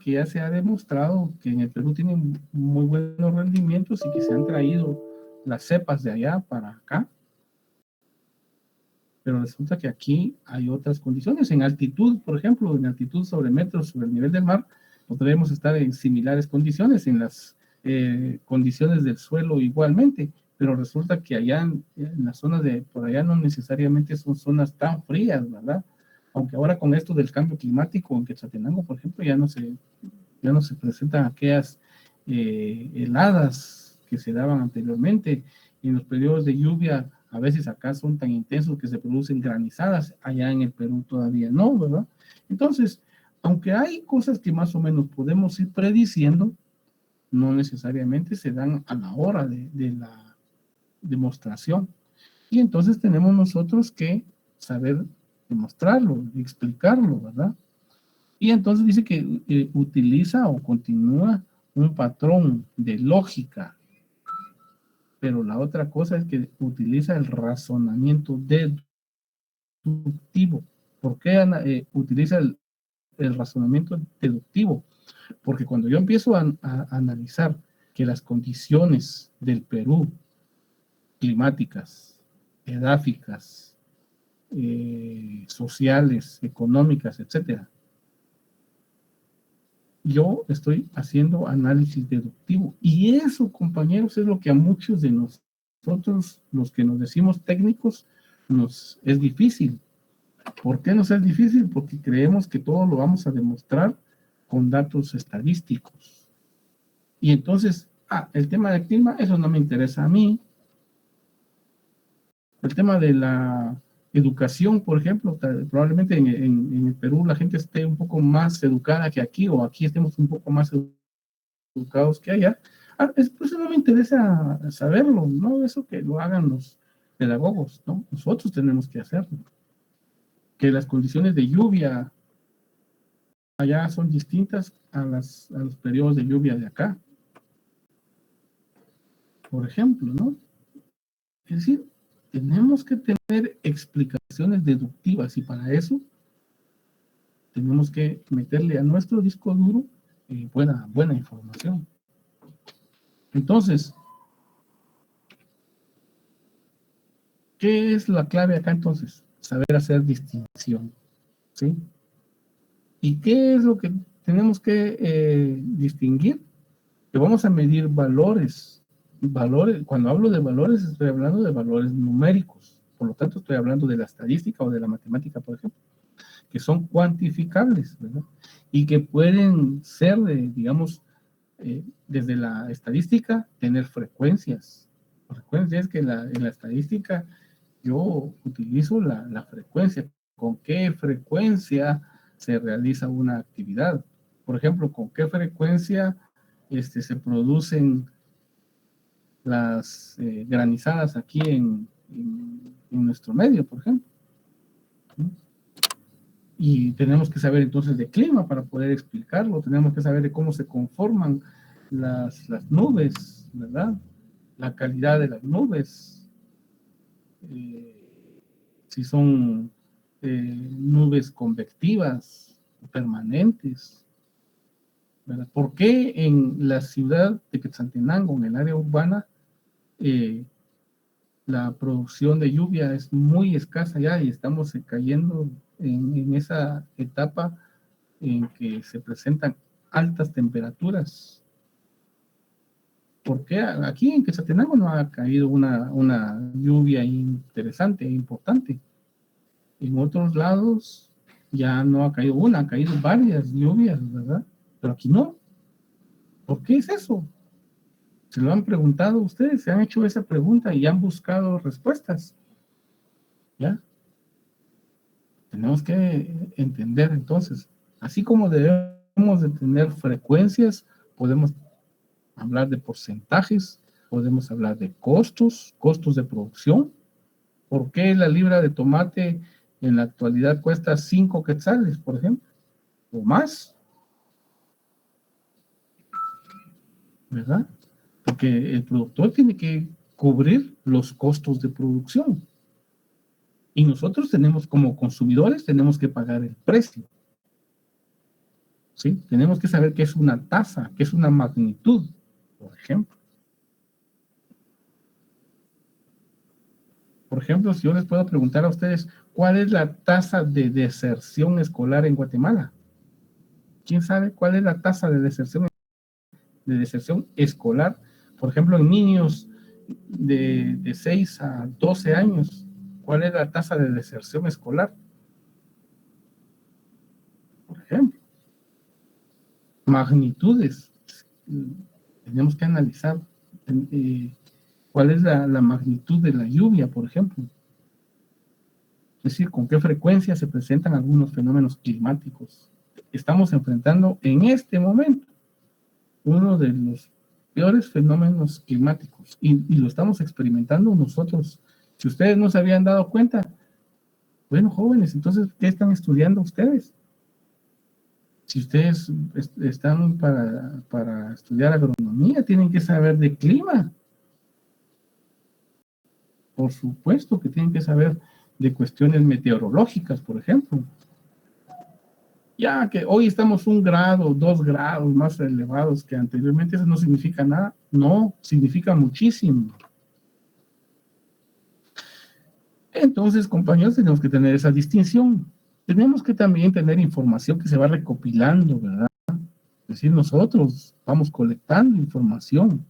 que ya se ha demostrado que en el Perú tienen muy buenos rendimientos y que se han traído las cepas de allá para acá. Pero resulta que aquí hay otras condiciones. En altitud, por ejemplo, en altitud sobre metros sobre el nivel del mar, podremos estar en similares condiciones, en las condiciones del suelo igualmente, pero resulta que allá en las zonas de por allá no necesariamente son zonas tan frías, ¿verdad? Aunque ahora con esto del cambio climático en Quetzaltenango, por ejemplo, ya no se presentan aquellas heladas que se daban anteriormente. En los periodos de lluvia, a veces acá son tan intensos que se producen granizadas, allá en el Perú todavía no, ¿verdad? Entonces, aunque hay cosas que más o menos podemos ir prediciendo, no necesariamente se dan a la hora de la demostración. Y entonces tenemos nosotros que saber demostrarlo, explicarlo, ¿verdad? Y entonces dice que utiliza o continúa un patrón de lógica, pero la otra cosa es que utiliza el razonamiento deductivo. ¿Por qué utiliza el razonamiento deductivo? Porque cuando yo empiezo a analizar que las condiciones del Perú, climáticas, edáficas, sociales, económicas, etcétera, yo estoy haciendo análisis deductivo. Y eso, compañeros, es lo que a muchos de nosotros, los que nos decimos técnicos, nos es difícil. ¿Por qué nos es difícil? Porque creemos que todo lo vamos a demostrar con datos estadísticos. Y entonces, el tema del clima, eso no me interesa a mí. El tema de la educación, por ejemplo, probablemente en el Perú la gente esté un poco más educada que aquí, o aquí estemos un poco más educados que allá. Eso no me interesa saberlo, ¿no? Eso que lo hagan los pedagogos, ¿no? Nosotros tenemos que hacerlo. Que las condiciones de lluvia allá son distintas a los periodos de lluvia de acá. Por ejemplo, ¿no? Es decir, tenemos que tener explicaciones deductivas y para eso tenemos que meterle a nuestro disco duro buena información. Entonces, ¿qué es la clave acá entonces? Saber hacer distinción, ¿sí? ¿Y qué es lo que tenemos que distinguir? Que vamos a medir valores. Cuando hablo de valores, estoy hablando de valores numéricos. Por lo tanto, estoy hablando de la estadística o de la matemática, por ejemplo, que son cuantificables, ¿verdad? Y que pueden ser, digamos, desde la estadística, tener frecuencias. Frecuencias que en la estadística yo utilizo la frecuencia. ¿Con qué frecuencia se realiza una actividad? Por ejemplo, ¿con qué frecuencia se producen las granizadas aquí en nuestro medio, por ejemplo? ¿Sí? Y tenemos que saber entonces de clima para poder explicarlo, tenemos que saber de cómo se conforman las nubes, ¿verdad? La calidad de las nubes, si son nubes convectivas, permanentes, ¿verdad? ¿Por qué en la ciudad de Quetzaltenango, en el área urbana, la producción de lluvia es muy escasa ya y estamos cayendo en esa etapa en que se presentan altas temperaturas? Porque aquí en Quetzaltenango no ha caído una lluvia interesante e importante. En otros lados ya no ha caído una, han caído varias lluvias, ¿verdad? Pero aquí no. ¿Por qué es eso? ¿Se lo han preguntado ustedes? ¿Se han hecho esa pregunta y han buscado respuestas? ¿Ya? Tenemos que entender entonces, así como debemos de tener frecuencias, podemos hablar de porcentajes, podemos hablar de costos de producción. ¿Por qué la libra de tomate en la actualidad cuesta 5 quetzales, por ejemplo? O más, ¿verdad? Porque el productor tiene que cubrir los costos de producción. Y nosotros tenemos, como consumidores, tenemos que pagar el precio. ¿Sí? Tenemos que saber qué es una tasa, qué es una magnitud, por ejemplo. Por ejemplo, si yo les puedo preguntar a ustedes, ¿cuál es la tasa de deserción escolar en Guatemala? ¿Quién sabe cuál es la tasa de deserción escolar? Por ejemplo, en niños de 6 a 12 años, ¿cuál es la tasa de deserción escolar? Por ejemplo, magnitudes. Tenemos que analizar cuál es la magnitud de la lluvia, por ejemplo. Es decir, con qué frecuencia se presentan algunos fenómenos climáticos. Estamos enfrentando en este momento uno de los peores fenómenos climáticos y lo estamos experimentando nosotros. Si ustedes no se habían dado cuenta, bueno, jóvenes, entonces, ¿qué están estudiando ustedes? Si ustedes están para estudiar agronomía, tienen que saber de clima. Por supuesto que tienen que saber de cuestiones meteorológicas, por ejemplo. Ya que hoy estamos 1 grado, 2 grados más elevados que anteriormente, eso no significa nada. No, significa muchísimo. Entonces, compañeros, tenemos que tener esa distinción. Tenemos que también tener información que se va recopilando, ¿verdad? Es decir, nosotros vamos colectando información,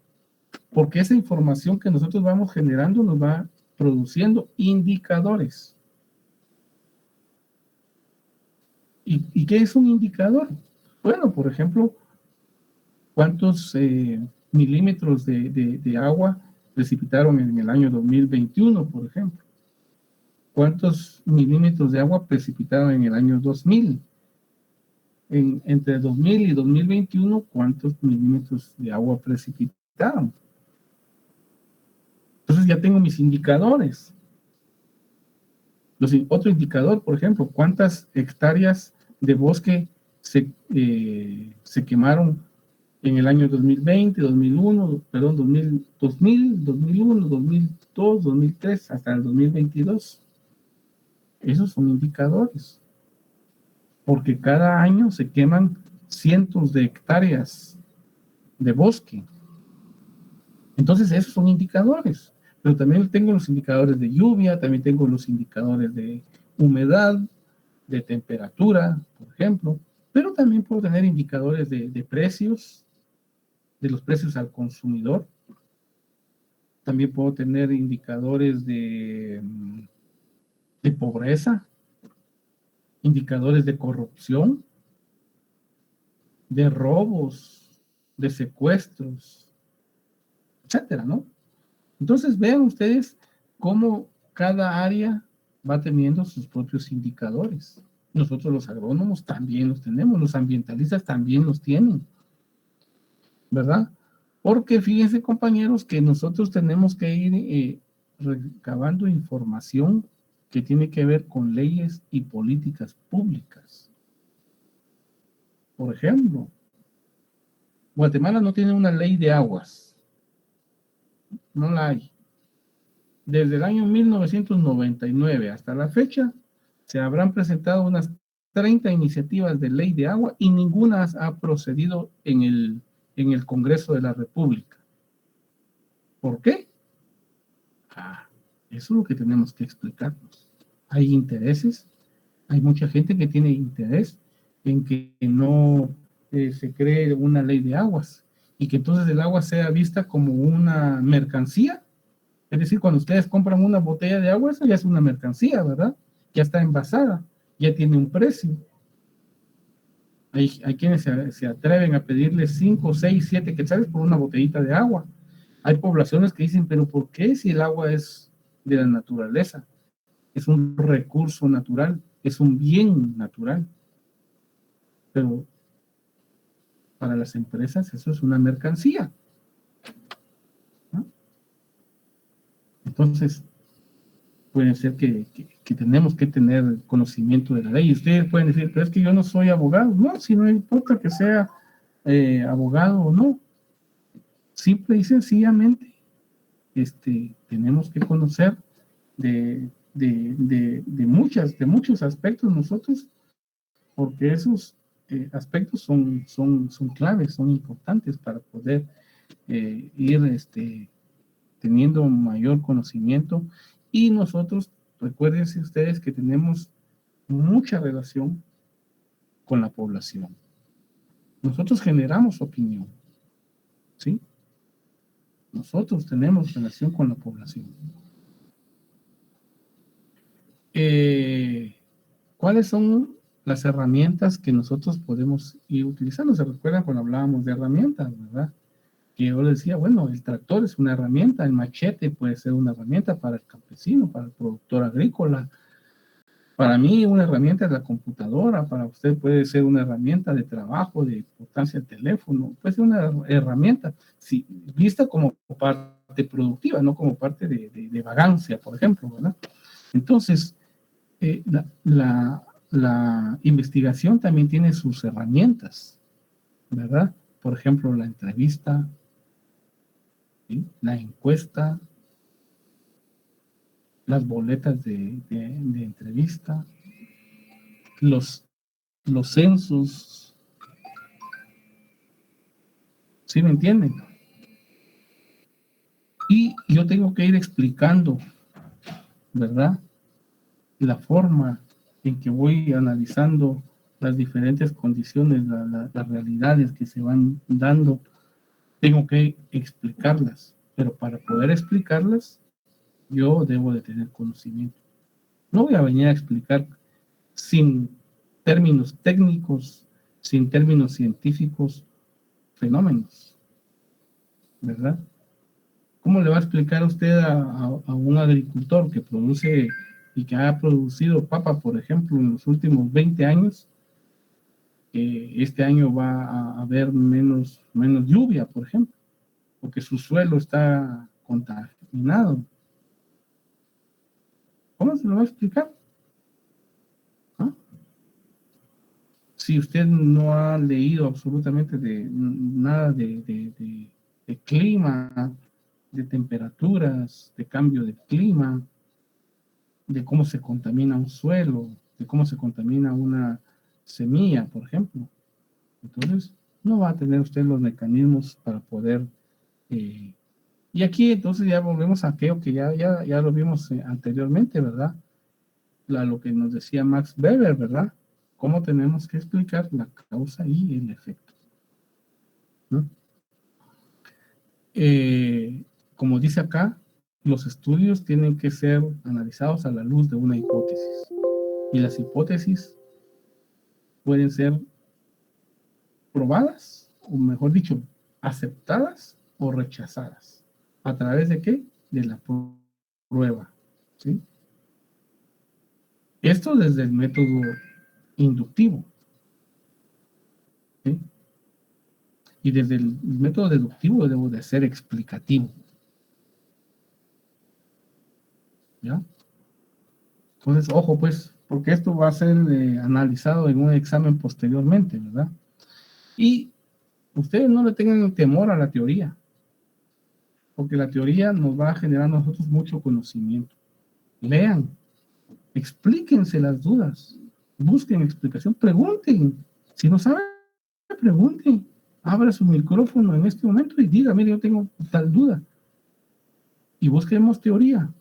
porque esa información que nosotros vamos generando nos va produciendo indicadores. ¿Y qué es un indicador? Bueno, por ejemplo, ¿cuántos milímetros de agua precipitaron en el año 2021, por ejemplo? ¿Cuántos milímetros de agua precipitaron en el año 2000? Entre 2000 y 2021, ¿cuántos milímetros de agua precipitaron? Entonces ya tengo mis indicadores. Otro indicador, por ejemplo, ¿cuántas hectáreas de bosque se quemaron en el año 2020, 2001, perdón, 2000, 2001, 2002, 2003, hasta el 2022? Esos son indicadores. Porque cada año se queman cientos de hectáreas de bosque. Entonces, esos son indicadores. Pero también tengo los indicadores de lluvia, también tengo los indicadores de humedad, de temperatura, por ejemplo. Pero también puedo tener indicadores de precios, de los precios al consumidor. También puedo tener indicadores de de pobreza, indicadores de corrupción, de robos, de secuestros, etcétera, ¿no? Entonces vean ustedes cómo cada área va teniendo sus propios indicadores. Nosotros los agrónomos también los tenemos, los ambientalistas también los tienen, ¿verdad? Porque fíjense, compañeros, que nosotros tenemos que ir recabando información que tiene que ver con leyes y políticas públicas. Por ejemplo, Guatemala no tiene una ley de aguas. No la hay. Desde el año 1999 hasta la fecha, se habrán presentado unas 30 iniciativas de ley de agua y ninguna ha procedido en el Congreso de la República. ¿Por qué? Eso es lo que tenemos que explicarnos. Hay intereses, hay mucha gente que tiene interés en que no se cree una ley de aguas y que entonces el agua sea vista como una mercancía. Es decir, cuando ustedes compran una botella de agua, eso ya es una mercancía, ¿verdad? Ya está envasada, ya tiene un precio. Hay quienes se atreven a pedirle 5, 6, 7 quetzales por una botellita de agua. Hay poblaciones que dicen, pero ¿por qué si el agua es de la naturaleza? Es un recurso natural, es un bien natural. Pero para las empresas eso es una mercancía, ¿no? Entonces, puede ser que tenemos que tener conocimiento de la ley. Y ustedes pueden decir, pero es que yo no soy abogado. No, si no importa que sea abogado o no. Simple y sencillamente, tenemos que conocer de muchos aspectos nosotros, porque esos aspectos son claves, son importantes para poder ir teniendo mayor conocimiento. Y nosotros, recuérdense ustedes que tenemos mucha relación con la población. Nosotros generamos opinión, ¿sí? Nosotros tenemos relación con la población. ¿Cuáles son las herramientas que nosotros podemos ir utilizando? ¿Se recuerdan cuando hablábamos de herramientas, verdad? Que yo les decía, bueno, el tractor es una herramienta, el machete puede ser una herramienta para el campesino, para el productor agrícola. Para mí una herramienta es la computadora, para usted puede ser una herramienta de trabajo, de importancia el teléfono, puede ser una herramienta, sí, vista como parte productiva, no como parte de vagancia, por ejemplo, ¿verdad? Entonces, la investigación también tiene sus herramientas, ¿verdad? Por ejemplo, la entrevista, ¿sí? La encuesta, las boletas de entrevista, los censos, ¿sí me entienden? Y yo tengo que ir explicando, ¿verdad? La forma en que voy analizando las diferentes condiciones, las realidades que se van dando, tengo que explicarlas, pero para poder explicarlas, yo debo de tener conocimiento. No voy a venir a explicar sin términos técnicos, sin términos científicos, fenómenos, ¿verdad? ¿Cómo le va a explicar usted a un agricultor que produce y que ha producido papa, por ejemplo, en los últimos 20 años, que este año va a haber menos lluvia, por ejemplo, porque su suelo está contaminado? ¿Cómo se lo va a explicar? ¿Ah? Si usted no ha leído absolutamente nada de clima, de temperaturas, de cambio de clima, de cómo se contamina un suelo, de cómo se contamina una semilla, por ejemplo, entonces no va a tener usted los mecanismos para poder... y aquí entonces ya volvemos a aquello que ya lo vimos anteriormente, ¿verdad? Lo que nos decía Max Weber, ¿verdad? Cómo tenemos que explicar la causa y el efecto, ¿no? Como dice acá, los estudios tienen que ser analizados a la luz de una hipótesis. Y las hipótesis pueden ser probadas, o mejor dicho, aceptadas o rechazadas. ¿A través de qué? De la prueba. ¿Sí? Esto desde el método inductivo. ¿Sí? Y desde el método deductivo debo de ser explicativo. ¿Ya? Entonces, ojo pues, porque esto va a ser analizado en un examen posteriormente, ¿verdad? Y ustedes no le tengan temor a la teoría, porque la teoría nos va a generar a nosotros mucho conocimiento. Lean, explíquense las dudas, busquen explicación, pregunten. Si no saben, pregunten. Abra su micrófono en este momento y diga, mire, yo tengo tal duda. Y busquemos teoría.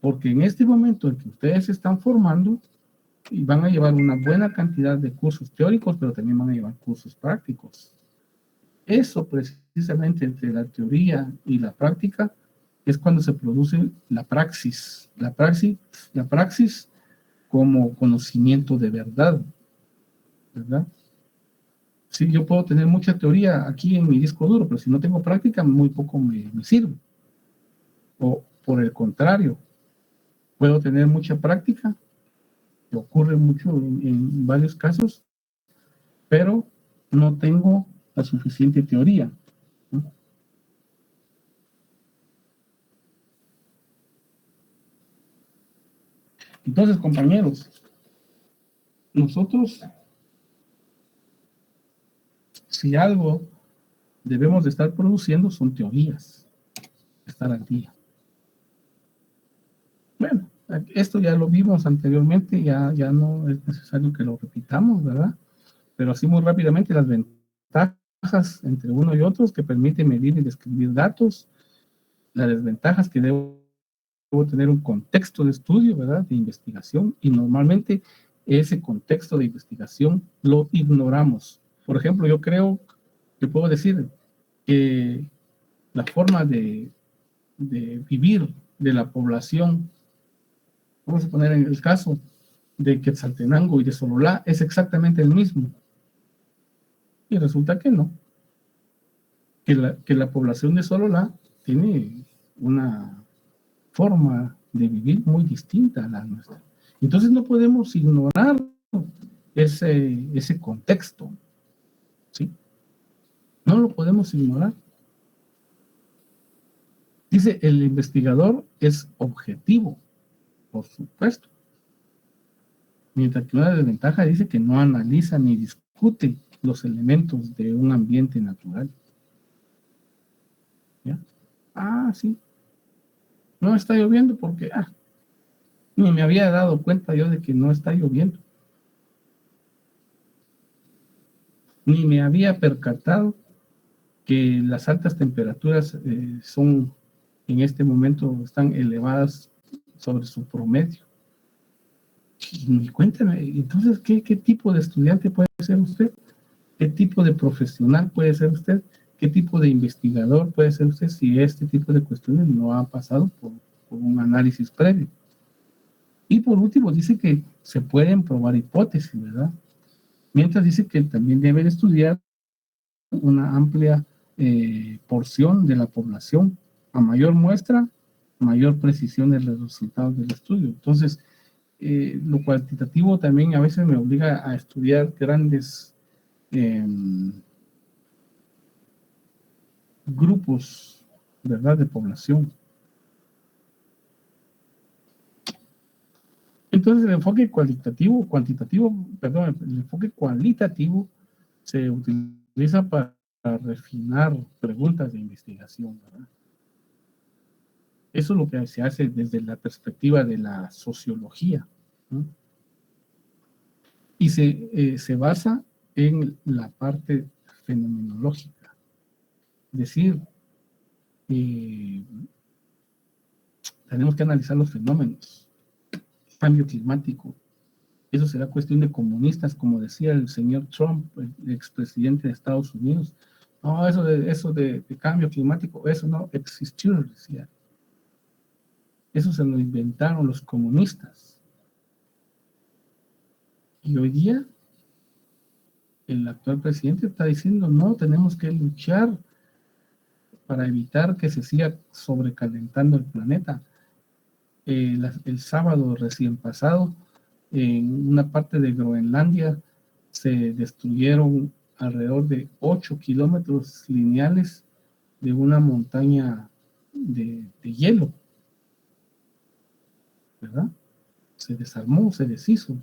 Porque en este momento en que ustedes se están formando, y van a llevar una buena cantidad de cursos teóricos, pero también van a llevar cursos prácticos. Eso precisamente entre la teoría y la práctica es cuando se produce la praxis. La praxis como conocimiento de verdad, ¿verdad? Sí, yo puedo tener mucha teoría aquí en mi disco duro, pero si no tengo práctica, muy poco me sirve. O por el contrario, puedo tener mucha práctica, que ocurre mucho en varios casos, pero no tengo la suficiente teoría, ¿no? Entonces, compañeros, nosotros, si algo debemos de estar produciendo, son teorías, estar al día. Bueno, esto ya lo vimos anteriormente, ya no es necesario que lo repitamos, ¿verdad? Pero así muy rápidamente las ventajas entre uno y otro que permiten medir y describir datos, las desventajas que debo tener un contexto de estudio, ¿verdad? De investigación, y normalmente ese contexto de investigación lo ignoramos. Por ejemplo, yo creo que puedo decir que la forma de vivir de la población, vamos a poner en el caso de Quetzaltenango y de Sololá, es exactamente el mismo. Y resulta que no. Que la población de Sololá tiene una forma de vivir muy distinta a la nuestra. Entonces no podemos ignorar ese contexto, ¿sí? No lo podemos ignorar. Dice, el investigador es objetivo, por supuesto. Mientras que una desventaja dice que no analiza ni discute los elementos de un ambiente natural. ¿Ya? Ah, sí. No está lloviendo porque, ni me había dado cuenta yo de que no está lloviendo. Ni me había percatado que las altas temperaturas son, en este momento, están elevadas sobre su promedio. Y cuéntame, entonces, ¿qué tipo de estudiante puede ser usted? ¿Qué tipo de profesional puede ser usted? ¿Qué tipo de investigador puede ser usted si este tipo de cuestiones no ha pasado por un análisis previo? Y por último, dice que se pueden probar hipótesis, ¿verdad? Mientras dice que también deben estudiar una amplia porción de la población. A mayor muestra, mayor precisión de los resultados del estudio. Entonces, lo cuantitativo también a veces me obliga a estudiar grandes grupos, ¿verdad?, de población. Entonces, el enfoque el enfoque cualitativo se utiliza para refinar preguntas de investigación, ¿verdad? Eso es lo que se hace desde la perspectiva de la sociología, ¿no? Y se basa en la parte fenomenológica. Es decir, tenemos que analizar los fenómenos. Cambio climático. Eso será cuestión de comunistas, como decía el señor Trump, el expresidente de Estados Unidos. No, eso de cambio climático, eso no existió, decía. Eso se lo inventaron los comunistas. Y hoy día el actual presidente está diciendo, no, tenemos que luchar para evitar que se siga sobrecalentando el planeta. El sábado recién pasado, en una parte de Groenlandia, se destruyeron alrededor de 8 kilómetros lineales de una montaña de hielo, ¿verdad? Se desarmó, se deshizo.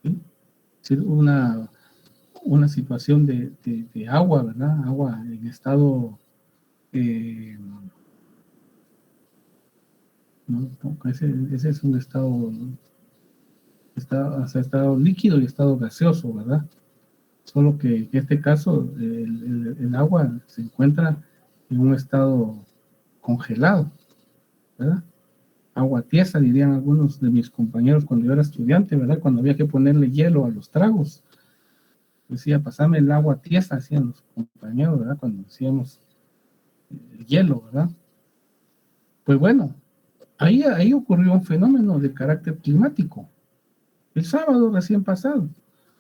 ¿Sí? Es una situación de agua, ¿verdad? Agua en estado, no, ese es un estado líquido y estado gaseoso, ¿verdad? Solo que en este caso el agua se encuentra en un estado congelado, ¿verdad? Agua tiesa, dirían algunos de mis compañeros cuando yo era estudiante, ¿verdad? Cuando había que ponerle hielo a los tragos. Decía, pasame el agua tiesa, hacían los compañeros, ¿verdad? Cuando decíamos el hielo, ¿verdad? Pues bueno, ahí ocurrió un fenómeno de carácter climático. El sábado recién pasado.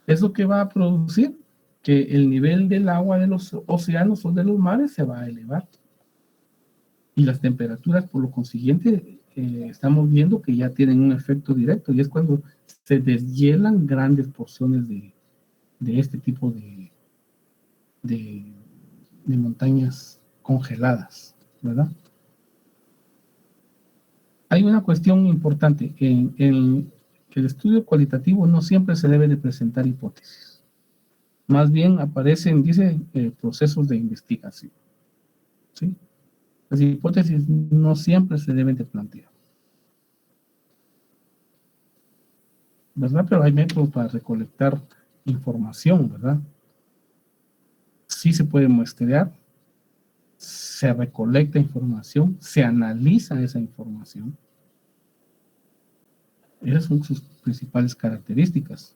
¿Eso que va a producir? Que el nivel del agua de los océanos o de los mares se va a elevar. Y las temperaturas, por lo consiguiente, estamos viendo que ya tienen un efecto directo, y es cuando se deshielan grandes porciones de este tipo de montañas congeladas, ¿verdad? Hay una cuestión importante. En el estudio cualitativo no siempre se debe de presentar hipótesis. Más bien aparecen, dice, procesos de investigación. ¿Sí? Las hipótesis no siempre se deben de plantear, ¿verdad? Pero hay métodos para recolectar información, ¿verdad? Sí se puede muestrear, se recolecta información, se analiza esa información. Esas son sus principales características.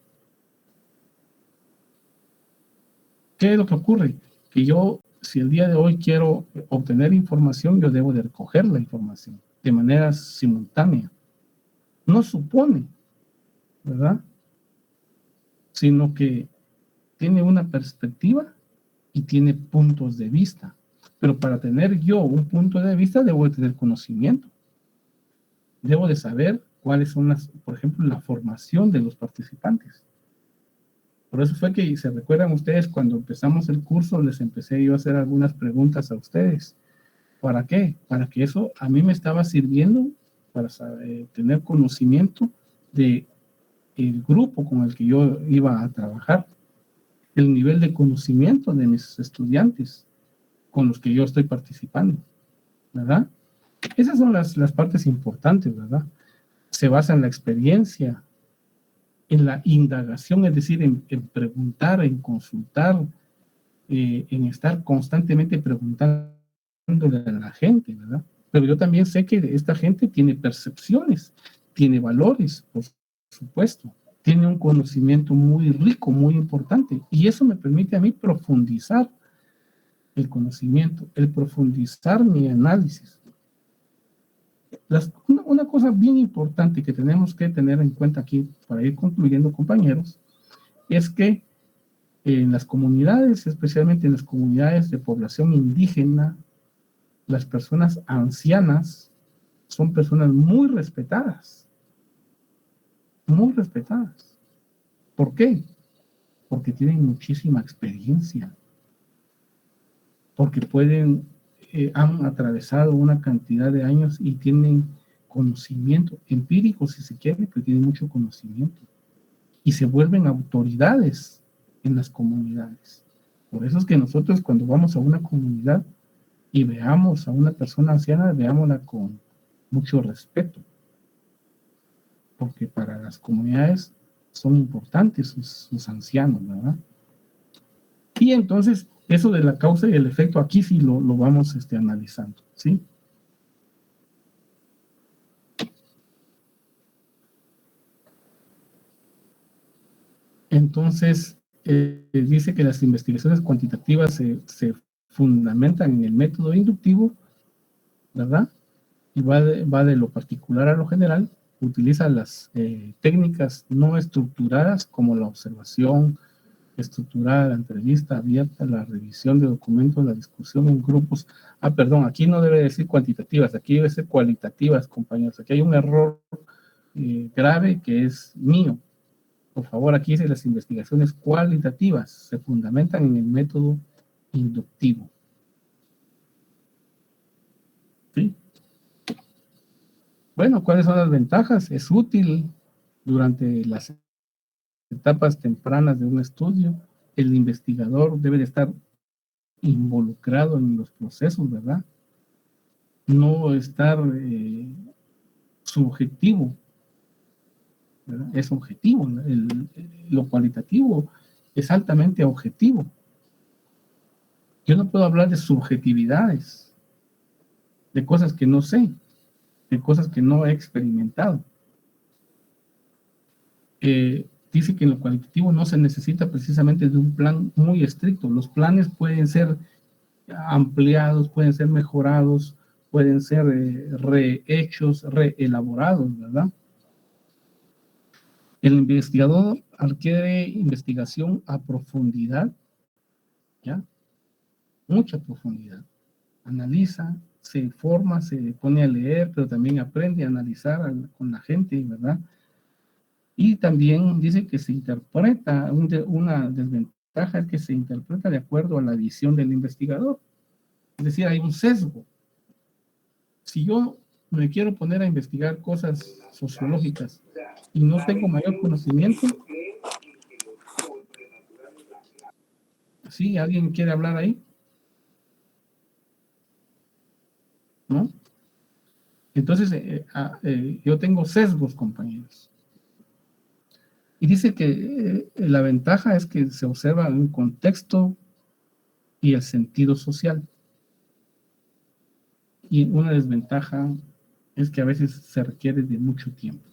¿Qué es lo que ocurre? Que yo, si el día de hoy quiero obtener información, yo debo de recoger la información de manera simultánea. No supone, ¿verdad? Sino que tiene una perspectiva y tiene puntos de vista. Pero para tener yo un punto de vista, debo de tener conocimiento. Debo de saber cuáles son por ejemplo, la formación de los participantes. Por eso fue que, se recuerdan ustedes, cuando empezamos el curso, les empecé yo a hacer algunas preguntas a ustedes. ¿Para qué? Para que eso a mí me estaba sirviendo para tener conocimiento de el grupo con el que yo iba a trabajar, el nivel de conocimiento de mis estudiantes con los que yo estoy participando, ¿verdad? Esas son las partes importantes, ¿verdad? Se basa en la experiencia, en la indagación, es decir, en preguntar, en consultar, en estar constantemente preguntándole a la gente, ¿verdad? Pero yo también sé que esta gente tiene percepciones, tiene valores, por supuesto, tiene un conocimiento muy rico, muy importante, y eso me permite a mí profundizar el conocimiento, el profundizar mi análisis. Una cosa bien importante que tenemos que tener en cuenta aquí para ir concluyendo, compañeros, es que en las comunidades, especialmente en las comunidades de población indígena, las personas ancianas son personas muy respetadas. Muy respetadas. ¿Por qué? Porque tienen muchísima experiencia. Porque han atravesado una cantidad de años y tienen conocimiento empírico, si se quiere, pero tienen mucho conocimiento. Y se vuelven autoridades en las comunidades. Por eso es que nosotros, cuando vamos a una comunidad y veamos a una persona anciana, veámosla con mucho respeto. Porque para las comunidades son importantes sus ancianos, ¿verdad? Y entonces, eso de la causa y el efecto, aquí sí lo vamos analizando, ¿sí? Entonces, dice que las investigaciones cuantitativas se fundamentan en el método inductivo ¿verdad? Y va de lo particular a lo general, utiliza las técnicas no estructuradas como la observación estructurada, la entrevista abierta, la revisión de documentos, la discusión en grupos. Perdón, aquí no debe decir cuantitativas, aquí debe ser cualitativas, compañeros. Aquí hay un error grave que es mío. Por favor, aquí dice las investigaciones cualitativas se fundamentan en el método inductivo. ¿Sí? Bueno, ¿cuáles son las ventajas? Es útil durante las etapas tempranas de un estudio. El investigador debe de estar involucrado en los procesos, ¿verdad? No estar subjetivo, ¿verdad? Es objetivo. Lo cualitativo es altamente objetivo. Yo no puedo hablar de subjetividades, de cosas que no sé, de cosas que no he experimentado. Dice que en lo cualitativo no se necesita precisamente de un plan muy estricto. Los planes pueden ser ampliados, pueden ser mejorados, pueden ser rehechos, reelaborados, ¿verdad? El investigador adquiere investigación a profundidad, ¿ya? Mucha profundidad. Analiza, se forma, se pone a leer, pero también aprende a analizar con la gente, ¿verdad? Y también dice que se interpreta, una desventaja es que se interpreta de acuerdo a la visión del investigador. Es decir, hay un sesgo. Si yo me quiero poner a investigar cosas sociológicas y no tengo mayor conocimiento, ¿sí? ¿Alguien quiere hablar ahí? ¿No? Entonces, yo tengo sesgos, compañeros. Y dice que la ventaja es que se observa un contexto y el sentido social. Y una desventaja es que a veces se requiere de mucho tiempo,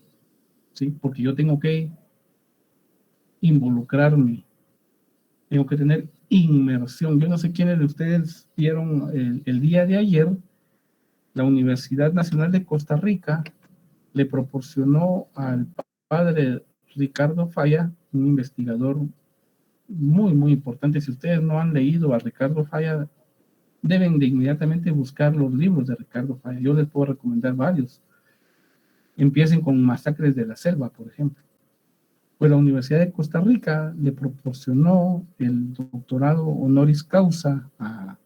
¿sí? Porque yo tengo que involucrarme, tengo que tener inmersión. Yo no sé quiénes de ustedes vieron el día de ayer, la Universidad Nacional de Costa Rica le proporcionó al padre Ricardo Falla, un investigador muy, muy importante. Si ustedes no han leído a Ricardo Falla, deben de inmediatamente buscar los libros de Ricardo Falla. Yo les puedo recomendar varios. Empiecen con Masacres de la Selva, por ejemplo. Pues la Universidad de Costa Rica le proporcionó el doctorado honoris causa a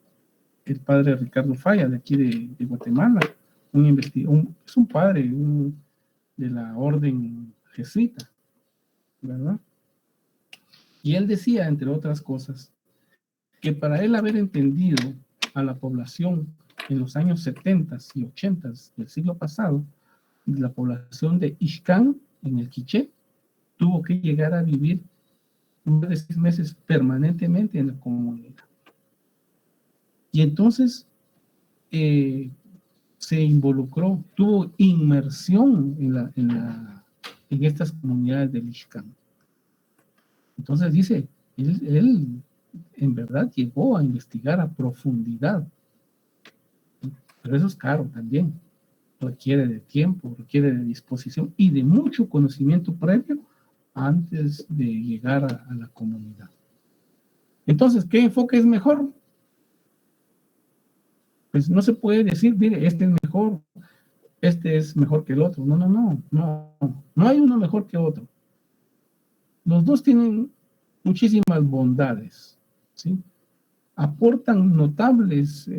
el padre Ricardo Falla, de aquí de Guatemala. Es un padre de la orden jesuita, ¿verdad? Y él decía, entre otras cosas, que para él haber entendido a la población en los años 70 y 80 del siglo pasado, la población de Ixcán, en el Quiché, tuvo que llegar a vivir más de 6 meses permanentemente en la comunidad. Y entonces se involucró, tuvo inmersión en estas comunidades del Ixcán. Entonces dice, él en verdad llegó a investigar a profundidad, pero eso es caro también, requiere de tiempo, requiere de disposición y de mucho conocimiento previo antes de llegar a la comunidad. Entonces, ¿qué enfoque es mejor? Pues no se puede decir, mire, este es mejor que el otro. No hay uno mejor que otro. Los dos tienen muchísimas bondades, ¿sí? Aportan notables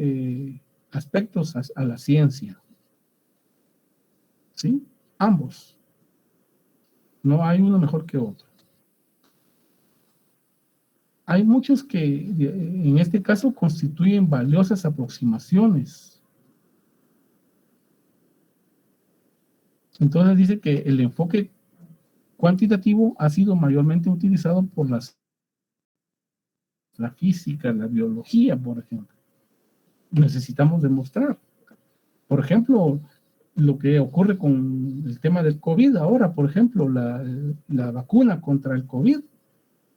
aspectos a la ciencia, ¿sí? Ambos. No hay uno mejor que otro. Hay muchos que en este caso constituyen valiosas aproximaciones. Entonces dice que el enfoque cuantitativo ha sido mayormente utilizado por la física, la biología, por ejemplo. Necesitamos demostrar. Por ejemplo, lo que ocurre con el tema del COVID ahora, por ejemplo, la vacuna contra el COVID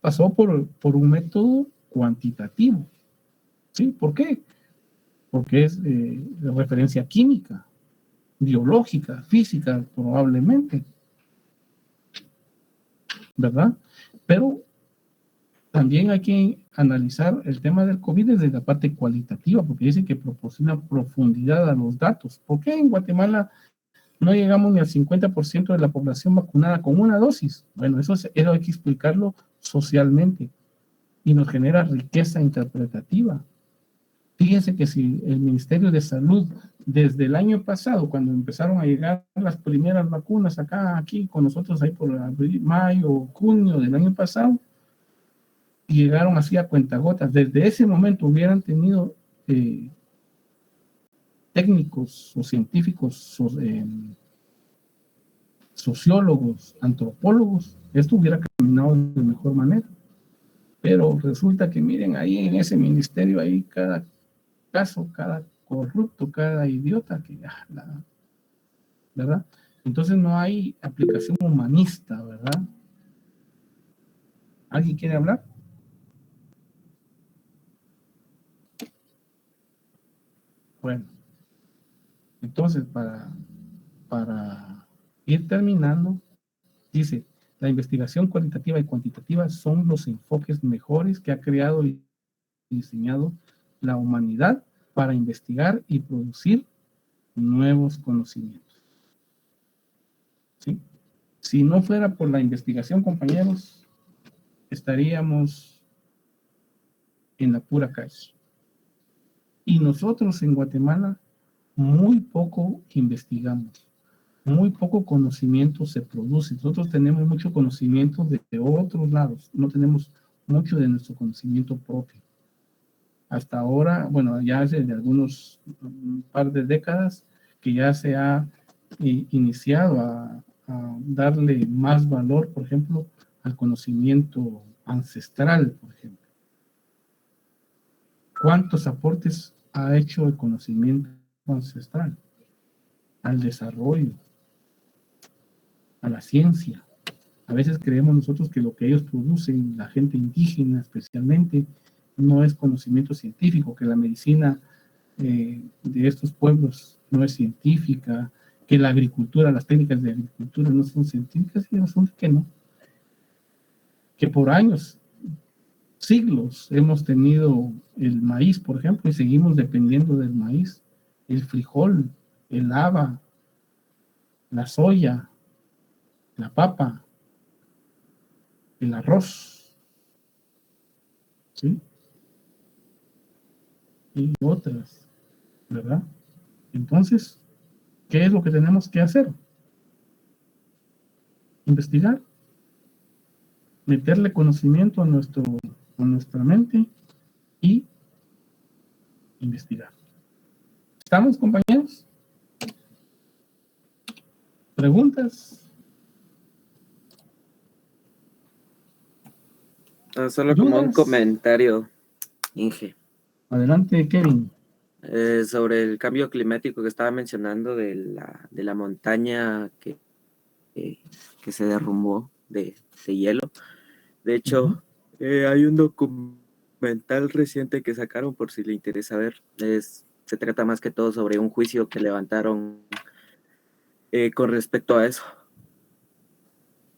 pasó por un método cuantitativo. ¿Sí? ¿Por qué? porque es de referencia química, biológica, física, probablemente, ¿verdad? Pero también hay que analizar el tema del COVID desde la parte cualitativa, porque dice que proporciona profundidad a los datos. ¿Por qué en Guatemala no llegamos ni al 50% de la población vacunada con una dosis? Bueno, eso hay que explicarlo socialmente y nos genera riqueza interpretativa. Fíjense que si el Ministerio de Salud, desde el año pasado, cuando empezaron a llegar las primeras vacunas aquí con nosotros, ahí por abril, mayo, junio del año pasado, y llegaron así a cuentagotas, desde ese momento hubieran tenido técnicos o científicos, sociólogos, antropólogos, esto hubiera caminado de mejor manera. Pero resulta que miren, ahí en ese ministerio, ahí cada caso, cada corrupto, cada idiota, ¿verdad? Entonces no hay aplicación humanista, ¿verdad? ¿Alguien quiere hablar? Bueno, entonces para ir terminando, dice, la investigación cualitativa y cuantitativa son los enfoques mejores que ha creado y diseñado la humanidad para investigar y producir nuevos conocimientos. ¿Sí? Si no fuera por la investigación, compañeros, estaríamos en la pura calle. Y nosotros en Guatemala muy poco investigamos, muy poco conocimiento se produce. Nosotros tenemos mucho conocimiento de otros lados, no tenemos mucho de nuestro conocimiento propio. Hasta ahora, bueno, ya hace de algunos un par de décadas que ya se ha iniciado a darle más valor, por ejemplo, al conocimiento ancestral, por ejemplo. ¿Cuántos aportes ha hecho el conocimiento ancestral al desarrollo, a la ciencia? A veces creemos nosotros que lo que ellos producen, la gente indígena especialmente, no es conocimiento científico, que la medicina de estos pueblos no es científica, que la agricultura, las técnicas de agricultura no son científicas, y resulta que no. Que por años, siglos, hemos tenido el maíz, por ejemplo, y seguimos dependiendo del maíz, el frijol, el haba, la soya, la papa, el arroz, ¿sí? Y otras, ¿verdad? Entonces, ¿qué es lo que tenemos que hacer? Investigar, meterle conocimiento a nuestra mente y investigar. ¿Estamos, compañeros? ¿Preguntas? Solo como un ¿Dudas? comentario, Inge, Adelante, Kevin. sobre el cambio climático que estaba mencionando de la montaña que se derrumbó de hielo. De hecho, hay un documental reciente que sacaron, por si le interesa ver. Se trata más que todo sobre un juicio que levantaron con respecto a eso.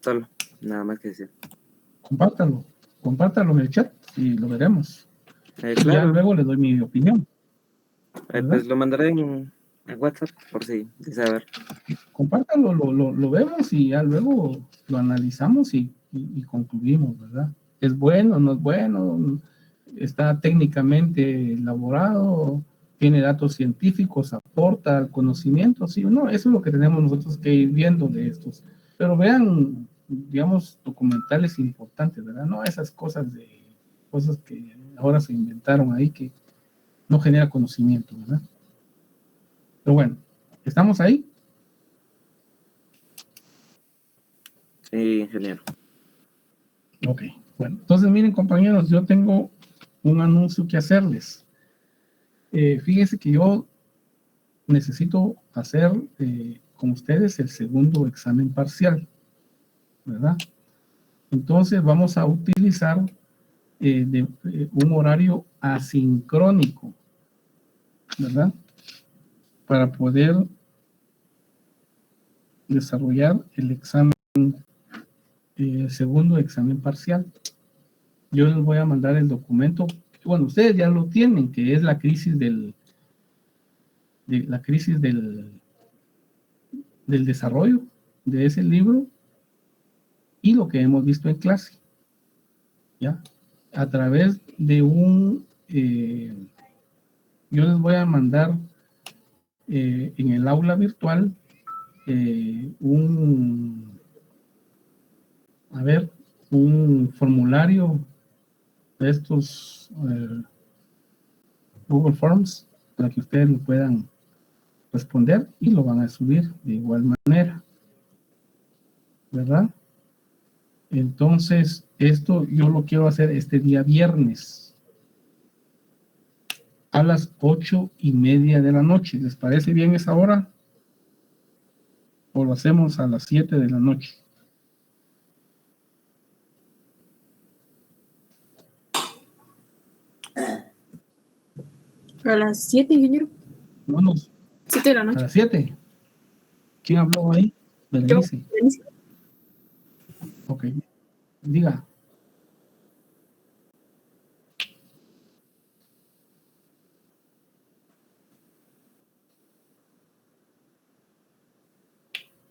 Solo, nada más que decir. Compártalo en el chat y lo veremos. Y ya Claro, luego le doy mi opinión. pues lo mandaré en WhatsApp por si desea ver. Compártalo, lo vemos y ya luego lo analizamos y concluimos, ¿verdad? ¿Es bueno, no es bueno? ¿Está técnicamente elaborado? ¿Tiene datos científicos? ¿Aporta al conocimiento? ¿Sí o no? Eso es lo que tenemos nosotros que ir viendo de estos. Pero vean, digamos, documentales importantes, ¿verdad? No esas cosas que ahora se inventaron ahí que no genera conocimiento, ¿verdad? Pero bueno, ¿estamos ahí? Sí, ingeniero. Ok, bueno, entonces miren, compañeros, yo tengo un anuncio que hacerles. Fíjense que yo necesito hacer con ustedes el segundo examen parcial, ¿verdad? Entonces vamos a utilizar un horario asincrónico. ¿verdad? Para poder desarrollar el examen, el segundo examen parcial. Yo les voy a mandar el documento. Bueno, ustedes ya lo tienen, que es la crisis del desarrollo de ese libro y lo que hemos visto en clase, ¿ya? A través de yo les voy a mandar en el aula virtual un formulario de estos Google Forms para que ustedes lo puedan responder y lo van a subir de igual manera, ¿verdad? Entonces, esto yo lo quiero hacer este día viernes a las 8:30 de la noche. ¿Les parece bien esa hora? ¿O lo hacemos a las 7 de la noche? A las 7, ingeniero. Vámonos 7 de la a noche. las 7. ¿Quién habló ahí? Yo, Berenice. Berenice. Ok. Diga.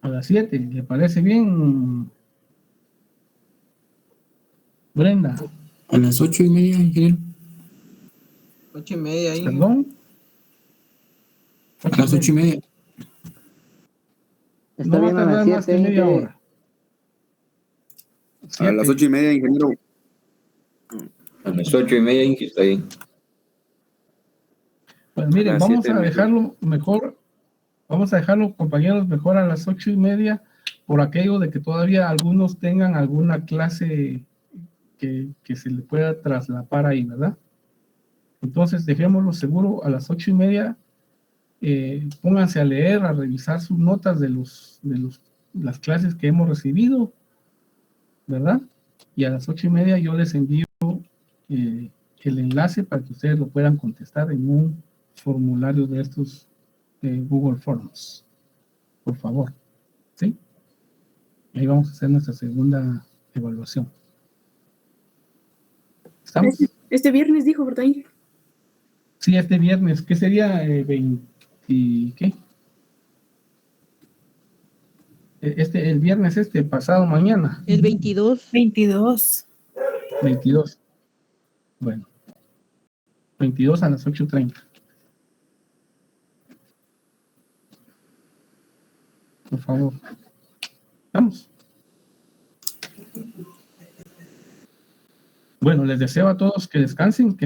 A las 7. ¿Le parece bien, Brenda? A las 8:30, ingeniero. 8:30 ahí. ¿Perdón? A las 8:30. Está No va a bien a las tardar más que 7. media hora. A las 8:30, ingeniero. A las 8:30, ingeniero, está bien. Pues miren, las vamos 7 a mejor. dejarlo mejor. Vamos a dejarlo, compañeros, mejor a las 8:30, por aquello de que todavía algunos tengan alguna clase que se le pueda traslapar ahí, ¿verdad? Entonces, dejémoslo seguro a las 8:30. Pónganse a leer, a revisar sus notas de las clases que hemos recibido, ¿verdad? Y a las 8:30 yo les envío el enlace para que ustedes lo puedan contestar en un formulario de estos Google Forms, por favor, ¿sí? Ahí vamos a hacer nuestra segunda evaluación. ¿Estamos? Este viernes dijo, ¿verdad, ingeniero? Sí, este viernes, ¿qué sería? 20, ¿qué? El viernes pasado mañana. El 22. 22. 22. Bueno, 22 a las 8:30. Por favor. Vamos. Bueno, les deseo a todos que descansen, que